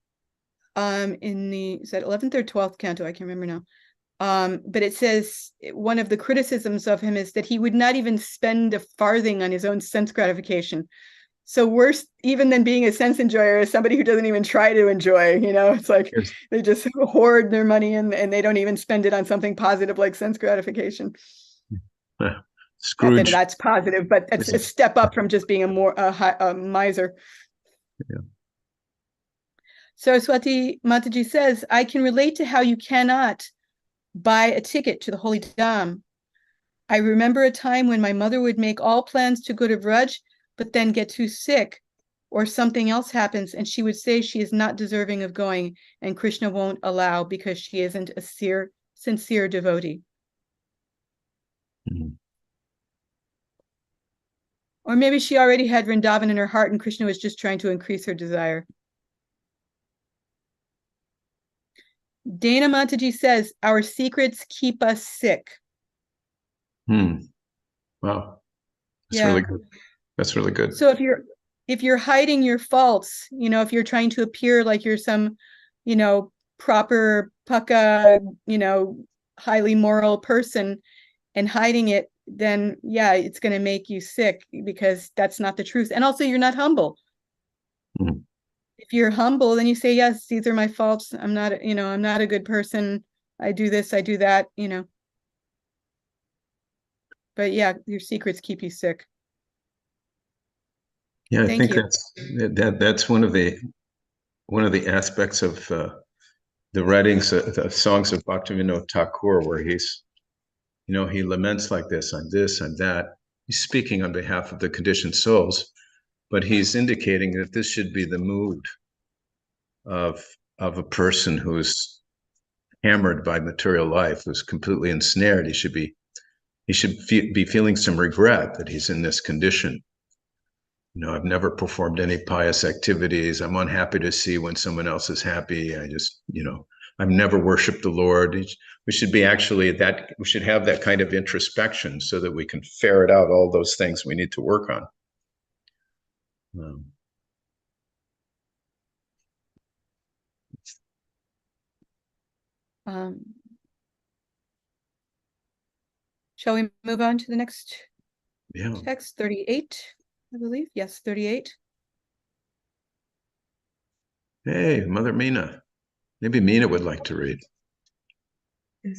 in the, is that 11th or 12th canto? I can't remember now. But it says one of the criticisms of him is that he would not even spend a farthing on his own sense gratification. So worse even than being a sense enjoyer is somebody who doesn't even try to enjoy, it's like Yes. They just hoard their money and they don't even spend it on something positive like sense gratification. Scrooge. Not that that's positive, but it's a step up from just being a miser. Yeah. Saraswati Mataji says, I can relate to how you cannot buy a ticket to the Holy Dham. I remember a time when my mother would make all plans to go to Vraj, but then get too sick or something else happens and she would say she is not deserving of going and Krishna won't allow because she isn't a sincere devotee. Mm-hmm. Or maybe she already had Vrindavan in her heart and Krishna was just trying to increase her desire. Dana Mataji says, our secrets keep us sick. Wow. That's really good. That's really good. So if you're hiding your faults, if you're trying to appear like you're some, proper pukka, highly moral person and hiding it, then yeah, it's going to make you sick because that's not the truth. And also you're not humble. Mm. If you're humble, then you say, yes, these are my faults. I'm not a good person. I do this, I do that, But yeah, your secrets keep you sick. Yeah, I Thank think that's one of the aspects of the writings, the songs of Bhaktivinoda Thakur, where he's, he laments like this and that. He's speaking on behalf of the conditioned souls, but he's indicating that this should be the mood of a person who's hammered by material life, who's completely ensnared. He should be feeling some regret that he's in this condition. I've never performed any pious activities. I'm unhappy to see when someone else is happy. I just, I've never worshiped the Lord. We should be we should have that kind of introspection so that we can ferret out all those things we need to work on. Shall we move on to the next text, 38, I believe? Yes, 38. Hey, Mother Meena. Maybe Meena would like to read. Would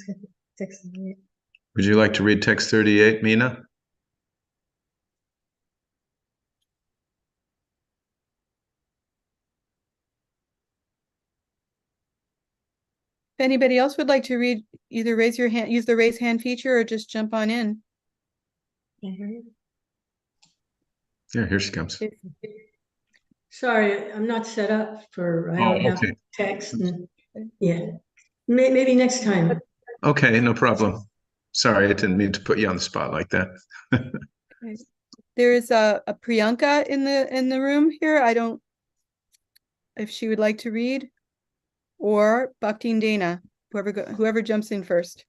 you like to read text 38, Meena? If anybody else would like to read, either raise your hand, use the raise hand feature, or just jump on in. Yeah, here she comes. Sorry, I'm not set up for, I don't have text. Yeah, maybe next time. Okay, no problem. Sorry, I didn't mean to put you on the spot like that. There is a Priyanka in the room here. I don't, if she would like to read, or Bhakti Dana, whoever jumps in first.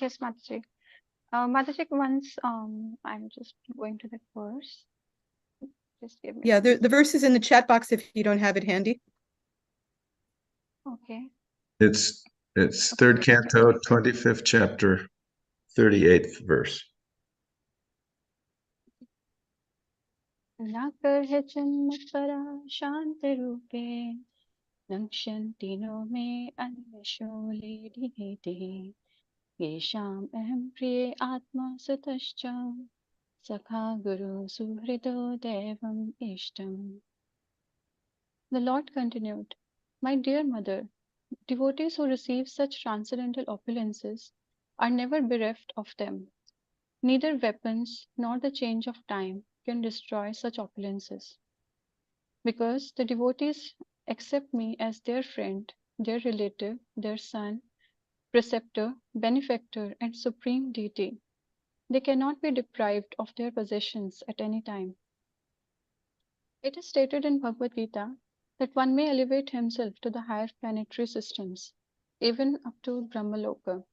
Yes, Mataji. Mataji, once I'm just going to the verse. Just give me. Yeah, the verse is in the chat box if you don't have it handy. Okay. It's third canto, 25th chapter, 38th verse. Nakar hai chanmatpara shanti rupe, Nakshanti no me anveshole dihete, Yesham aham priye atma satascha, Sakha guru suhrido devam ishtam. The Lord continued, My dear mother, devotees who receive such transcendental opulences are never bereft of them. Neither weapons nor the change of time can destroy such opulences. Because the devotees accept me as their friend, their relative, their son, preceptor, benefactor, and supreme deity, they cannot be deprived of their possessions at any time. It is stated in Bhagavad Gita that one may elevate himself to the higher planetary systems, even up to Brahmaloka,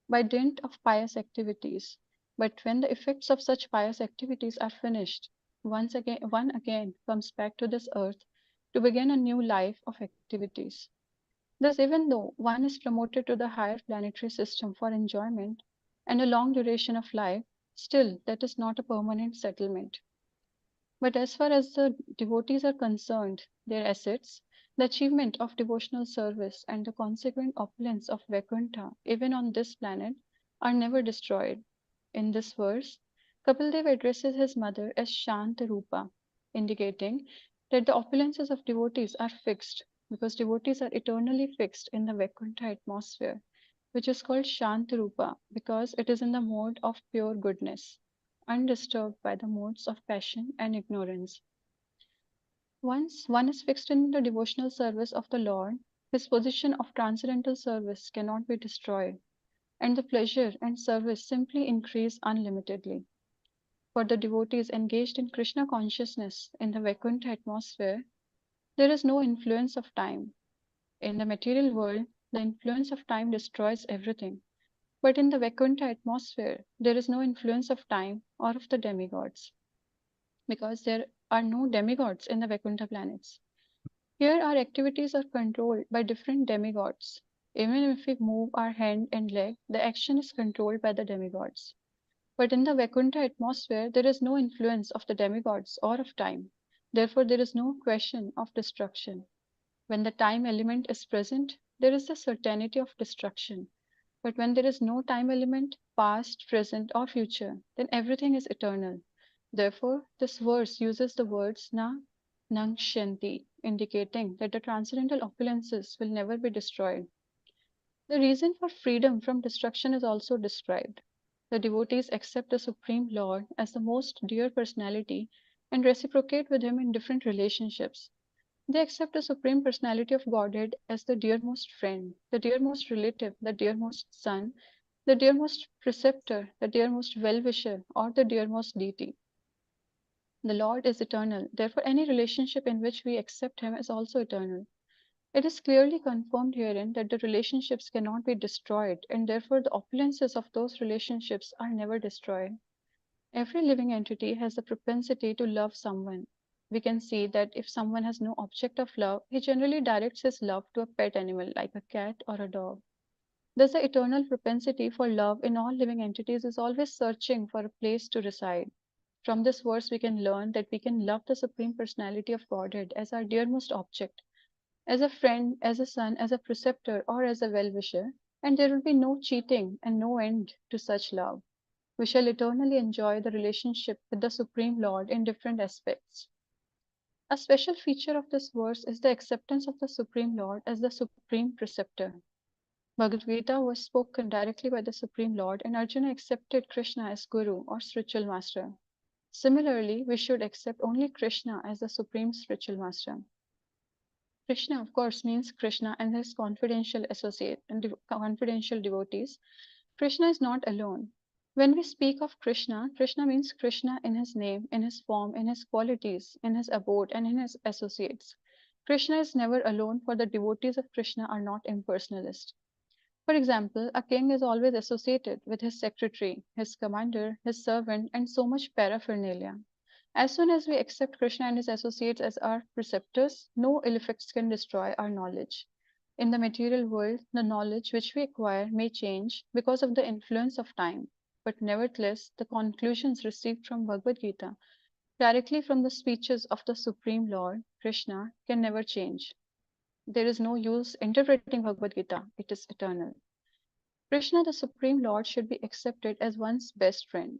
by dint of pious activities. But when the effects of such pious activities are finished, one again comes back to this earth to begin a new life of activities. Thus, even though one is promoted to the higher planetary system for enjoyment and a long duration of life, still that is not a permanent settlement. But as far as the devotees are concerned, their assets, the achievement of devotional service, and the consequent opulence of Vaikuntha, even on this planet, are never destroyed. In this verse, Kapildev addresses his mother as Shanta Rupa, indicating that the opulences of devotees are fixed, because devotees are eternally fixed in the Vaikuntha atmosphere, which is called Shanta Rupa because it is in the mode of pure goodness, undisturbed by the modes of passion and ignorance. Once one is fixed in the devotional service of the Lord, his position of transcendental service cannot be destroyed, and the pleasure and service simply increase unlimitedly. For the devotees engaged in Krishna consciousness in the Vaikuntha atmosphere, there is no influence of time. In the material world, the influence of time destroys everything. But in the Vaikuntha atmosphere, there is no influence of time or of the demigods, because there are no demigods in the Vaikuntha planets. Here, our activities are controlled by different demigods. Even if we move our hand and leg, the action is controlled by the demigods. But in the Vaikuntha atmosphere, there is no influence of the demigods or of time. Therefore, there is no question of destruction. When the time element is present, there is the certainty of destruction. But when there is no time element, past, present, or future, then everything is eternal. Therefore, this verse uses the words na nangshanti, indicating that the transcendental opulences will never be destroyed. The reason for freedom from destruction is also described. The devotees accept the Supreme Lord as the most dear personality and reciprocate with him in different relationships. They accept the Supreme Personality of Godhead as the dearmost friend, the dearmost relative, the dearmost son, the dearmost preceptor, the dearmost well-wisher, or the dearmost deity. The Lord is eternal, therefore any relationship in which we accept him is also eternal. It is clearly confirmed herein that the relationships cannot be destroyed, and therefore the opulences of those relationships are never destroyed. Every living entity has the propensity to love someone. We can see that if someone has no object of love, he generally directs his love to a pet animal like a cat or a dog. Thus, the eternal propensity for love in all living entities is always searching for a place to reside. From this verse, we can learn that we can love the Supreme Personality of Godhead as our dearmost object, as a friend, as a son, as a preceptor, or as a well wisher, and there will be no cheating and no end to such love. We shall eternally enjoy the relationship with the Supreme Lord in different aspects. A special feature of this verse is the acceptance of the Supreme Lord as the Supreme Preceptor. Bhagavad Gita was spoken directly by the Supreme Lord, and Arjuna accepted Krishna as Guru or spiritual master. Similarly, we should accept only Krishna as the Supreme Spiritual Master. Krishna, of course, means Krishna and his confidential associate and confidential devotees. Krishna is not alone. When we speak of Krishna, Krishna means Krishna in his name, in his form, in his qualities, in his abode, and in his associates. Krishna is never alone, for the devotees of Krishna are not impersonalist. For example, a king is always associated with his secretary, his commander, his servant, and so much paraphernalia. As soon as we accept Krishna and his associates as our preceptors, no ill effects can destroy our knowledge. In the material world, the knowledge which we acquire may change because of the influence of time, but nevertheless, the conclusions received from Bhagavad Gita directly from the speeches of the Supreme Lord, Krishna, can never change. There is no use interpreting Bhagavad Gita, it is eternal. Krishna, the Supreme Lord, should be accepted as one's best friend.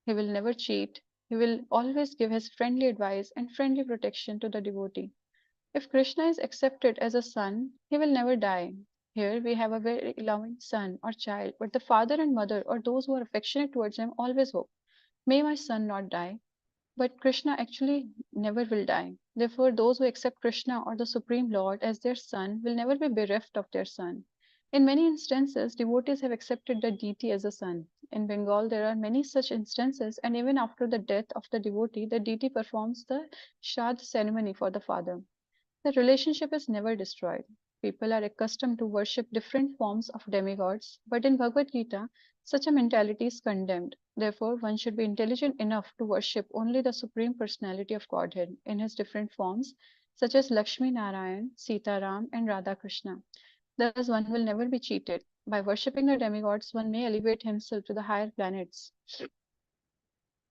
He will never cheat, he will always give his friendly advice and friendly protection to the devotee. If Krishna is accepted as a son, he will never die. Here we have a very loving son or child, but the father and mother or those who are affectionate towards him always hope, may my son not die. But Krishna actually never will die. Therefore, those who accept Krishna or the Supreme Lord as their son will never be bereft of their son. In many instances, devotees have accepted the deity as a son. In Bengal, there are many such instances, and even after the death of the deity performs the Shraddha ceremony for the father. The relationship is never destroyed. People are accustomed to worship different forms of demigods, but in Bhagavad Gita, such a mentality is condemned. Therefore, one should be intelligent enough to worship only the Supreme Personality of Godhead in his different forms, such as Lakshmi Narayan, Sita Ram, and Radha Krishna. Thus, one will never be cheated. By worshipping the demigods, one may elevate himself to the higher planets.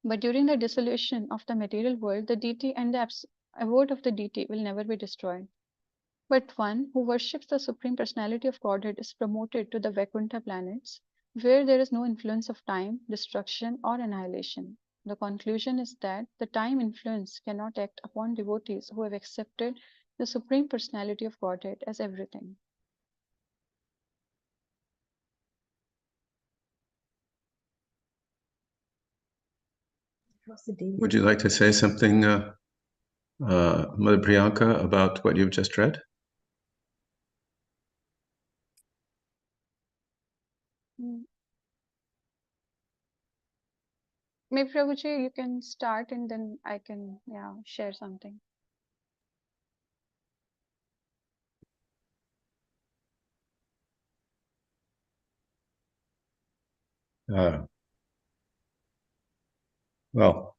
But during the dissolution of the material world, the deity and the abode of the deity will never be destroyed. But one who worships the Supreme Personality of Godhead is promoted to the Vaikuntha planets, where there is no influence of time, destruction, or annihilation. The conclusion is that the time influence cannot act upon devotees who have accepted the Supreme Personality of Godhead as everything. Would you like to say something, Mother Priyanka, about what you've just read? Maybe Prabhuji, you can start and then I can share something. Well,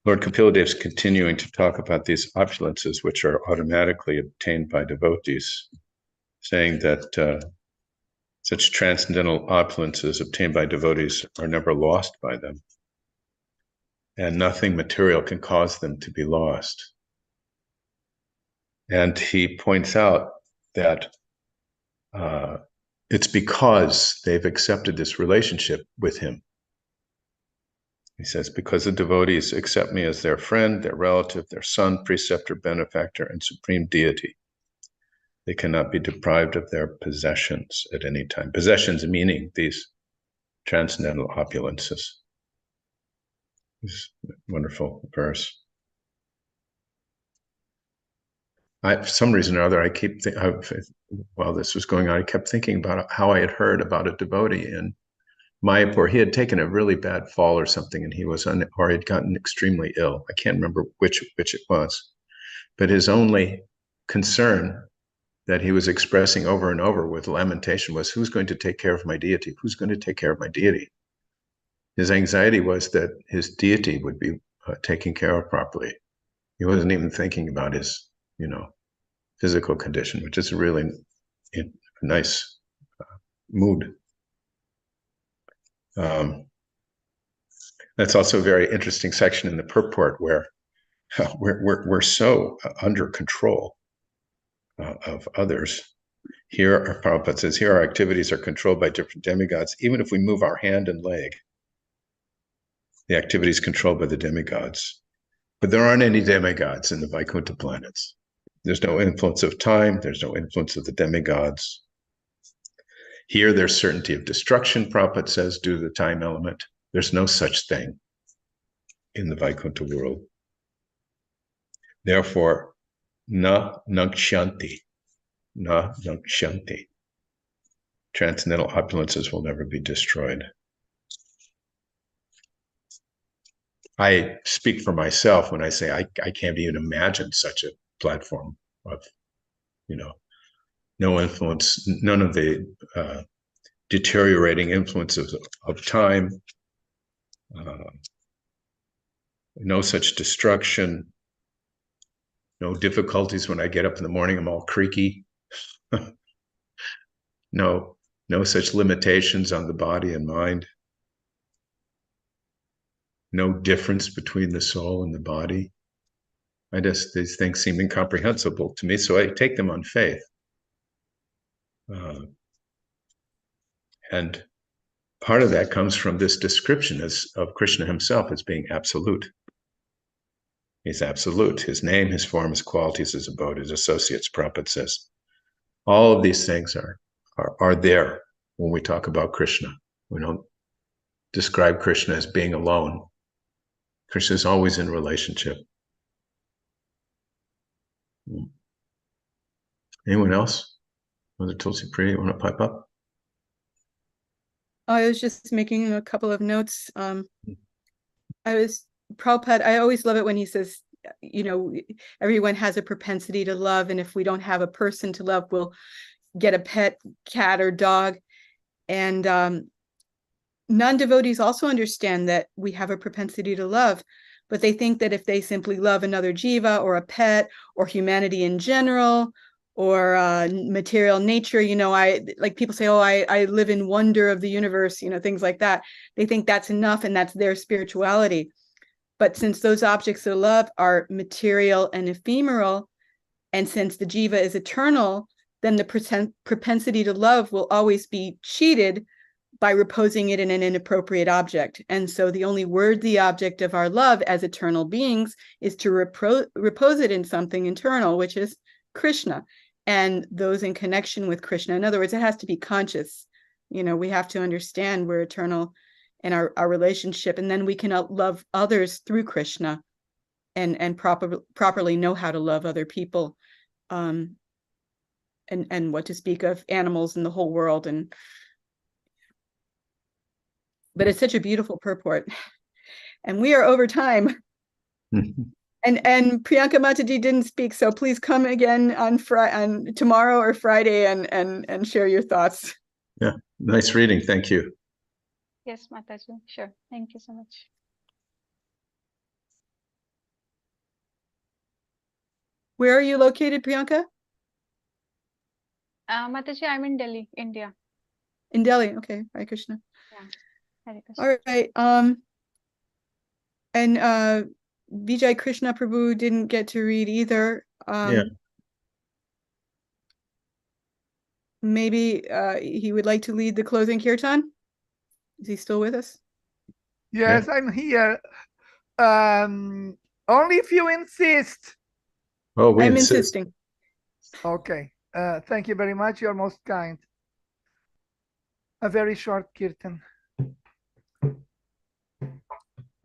Lord Kapila is continuing to talk about these opulences which are automatically obtained by devotees, saying that such transcendental opulences obtained by devotees are never lost by them, and nothing material can cause them to be lost. And he points out that it's because they've accepted this relationship with him. He says, because the devotees accept me as their friend, their relative, their son, preceptor, benefactor, and supreme deity, they cannot be deprived of their possessions at any time. Possessions meaning these transcendental opulences. This wonderful verse. For some reason or other, while this was going on, I kept thinking about how I had heard about a devotee in Mayapur. He had taken a really bad fall or something, and he had gotten extremely ill. I can't remember which it was, but his only concern that he was expressing over and over with lamentation was, who's going to take care of my deity? Who's going to take care of my deity? His anxiety was that his deity would be taken care of properly. He wasn't even thinking about his, physical condition, which is a really nice mood. That's also a very interesting section in the purport where we're so under control of others. Here, Prabhupada says, here our activities are controlled by different demigods. Even if we move our hand and leg, the activity is controlled by the demigods. But there aren't any demigods in the Vaikuntha planets. There's no influence of time. There's no influence of the demigods. Here, there's certainty of destruction, Prabhupada says, due to the time element. There's no such thing in the Vaikuntha world. Therefore, na nakshanti. Na nakshanti. Transcendental opulences will never be destroyed. I speak for myself when I say I can't even imagine such a platform of, no influence, none of the deteriorating influences of time, no such destruction, no difficulties when I get up in the morning, I'm all creaky. No such limitations on the body and mind. No difference between the soul and the body. These things seem incomprehensible to me, so I take them on faith. And part of that comes from this description of Krishna himself as being absolute. He's absolute. His name, his form, his qualities, his abode, his associates, Prabhupada says. All of these things are there when we talk about Krishna. We don't describe Krishna as being alone. Krishna is always in relationship. Anyone else? Mother Tulsi Priya, you want to pipe up? I was just making a couple of notes. Prabhupada, I always love it when he says, everyone has a propensity to love, and if we don't have a person to love, we'll get a pet cat or dog. And non-devotees also understand that we have a propensity to love, but they think that if they simply love another jiva or a pet or humanity in general or material nature, like people say, oh, I live in wonder of the universe, things like that. They think that's enough and that's their spirituality. But since those objects of love are material and ephemeral, and since the jiva is eternal, then the propensity to love will always be cheated by reposing it in an inappropriate object. And so the only worthy object of our love as eternal beings is to repose it in something internal, which is Krishna, and those in connection with Krishna. In other words, it has to be conscious. We have to understand we're eternal in our relationship, and then we can love others through Krishna and properly know how to love other people, and what to speak of animals in the whole world. But it's such a beautiful purport, and we are over time. And Priyanka Mataji didn't speak, so please come again on tomorrow or Friday and share your thoughts. Yeah, nice reading. Thank you. Yes, Mataji. Sure. Thank you so much. Where are you located, Priyanka? Mataji, I'm in Delhi, India. In Delhi. Okay. Hare Krishna. Yeah. Hare Krishna. All right. And Vijay Krishna Prabhu didn't get to read either. Yeah. Maybe he would like to lead the closing kirtan. Is he still with us? Yes, Yeah. I'm here. Only if you insist. Oh, we I'm insist. insisting. Okay. Thank you very much. You're most kind. A very short kirtan.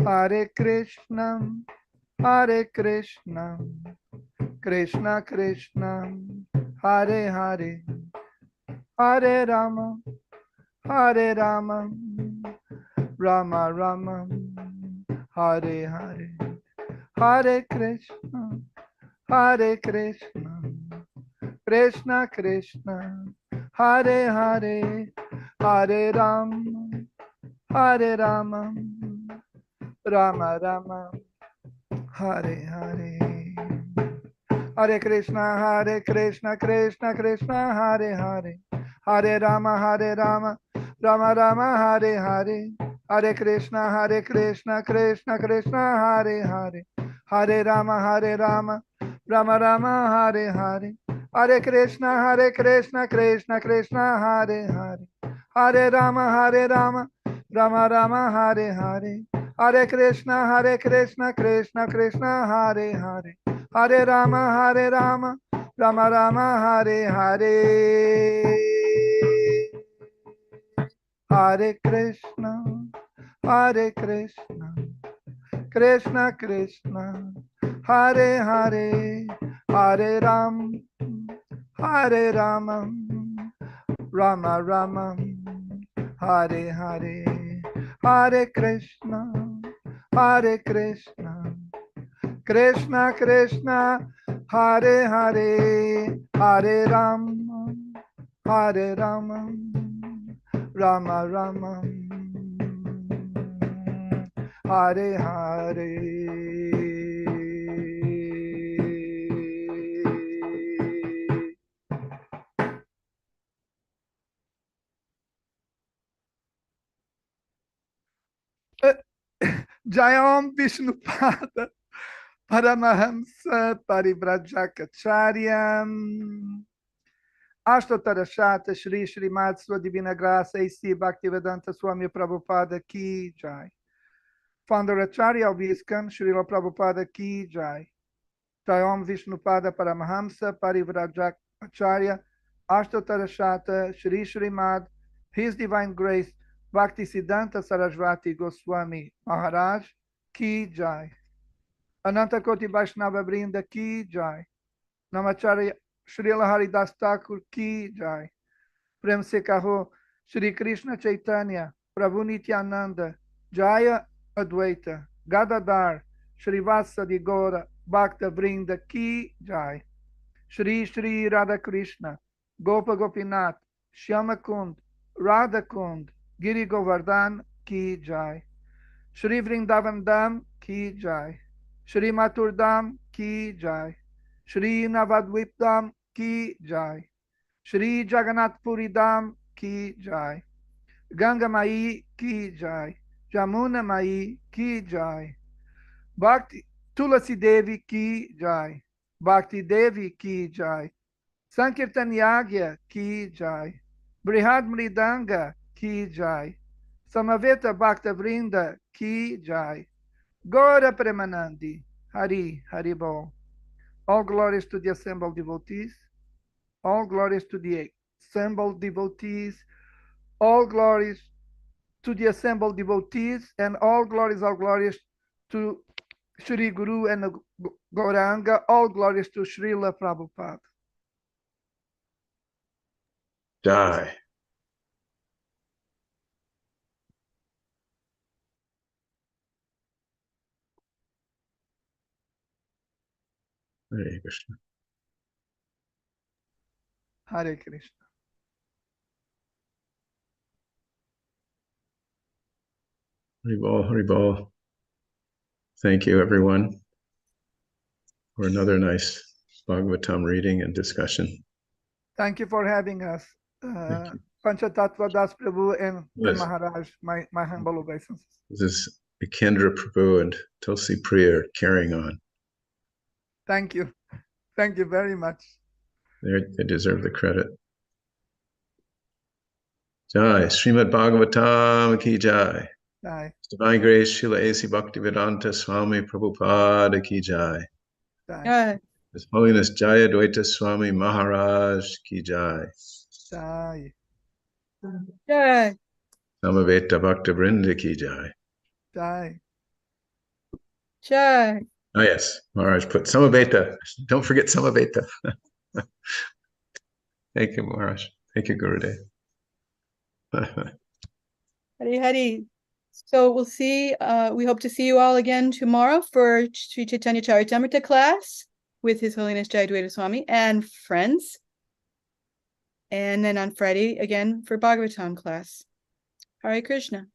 Hare Krishna, Hare Krishna, Krishna Krishna, Hare Hare, Hare Rama, Hare Rama, Rama Rama, Hare Hare, Hare Krishna, Hare Krishna, Krishna Krishna, Hare Hare, Hare Rama, Hare Rama, Rama Rama, Hare Hare. Hare Krishna, Krishna Krishna, Hare Hare. Hare Rama, Rama Rama, Hare Hare. Hare Krishna, Krishna Krishna, Hare Hare. Hare Rama, Rama Rama, Hare Hare. Hare Krishna, Krishna Krishna, Hare Hare. Hare Rama, Rama Rama, Hare Hare. Hare Krishna, Krishna Krishna, Hare Hare. Hare Rama, Rama Rama, Hare Hare. Hare Krishna, Krishna Krishna, Hare Hare. Hare Ram, Hare Rama, Rama Rama, Hare Hare. Hare Krishna, Krishna Krishna, Hare Hare. Hare Rama, Hare Rama, Rama Rama, Hare Hare. Jayam Vishnupada Paramahamsa Parivrajakacharyam Ashtotarashata Shri Srimad Sua Divina Graça A.C. Bhaktivedanta Swami Prabhupada Ki Jai. Founder Acharya of ISKCON, Srila Prabhupada Ki Jai. Jayam Vishnupada Paramahamsa Parivrajakacharyam Ashtotarashata Shri Srimad His Divine Grace Bhaktisiddhanta Sarasvati Goswami Maharaj Ki Jai. Ananta Koti Vaishnava Brinda Ki Jai. Namacharya Srila Haridas Thakur Ki Jai. Prem Se Kaho Shri Krishna Chaitanya Prabhu Nityananda Jaya Advaita Gadadhar Srivasa Di Gora Bhakta Vrinda Ki Jai. Shri Shri Radha Krishna Gopa Gopinath Shyama Kund Radha Kund Giri Govardhan Ki Jai. Shri Vrindavan Dham Ki Jai. Shri Mathur Dham Ki Jai. Shri Navadvip Dham Ki Jai. Shri Jagannath Puri Dham Ki Jai. Ganga Mai Ki Jai. Jamuna Mai Ki Jai. Bhakti Tulasi Devi Ki Jai. Bhakti Devi Ki Jai. Sankirtan Yagya Ki Jai. Brihad Mridanga Ki Jai. Samaveta Bhakta Vrinda Ki Jai. Gora Premanandi Hari Haribol. All glories to the assembled devotees. All glories to the assembled devotees. All glories to the assembled devotees, and all glories to Shri Guru and Gauranga. All glories to Srila Prabhupada. Jai. Hare Krishna. Hare Krishna. Haribol, Haribol. Thank you, everyone, for another nice Bhagavatam reading and discussion. Thank you for having us. Panchatattva Das Prabhu and Maharaj, my humble obeisances. This is Kendra Prabhu and Tulsi Priya carrying on. Thank you. Thank you very much. They deserve the credit. Jai, Srimad Bhagavatam Ki Jai. Jai. Divine Grace, Srila A.C. Bhaktivedanta Swami Prabhupada Ki Jai. Jai. His Holiness Jayadvaita Swami Maharaj Ki Jai. Jai. Jai. Samaveta Bhakta Vrinda Ki Jai. Jai. Jai. Oh yes, Maharaj put Samaveta. Don't forget Samaveta. Thank you, Maharaj. Thank you, Gurudev. Hari Hari. So we'll see, we hope to see you all again tomorrow for Sri Caitanya-caritamrta class with His Holiness Jayadvaita Swami and friends. And then on Friday again for Bhagavatam class. Hare Krishna.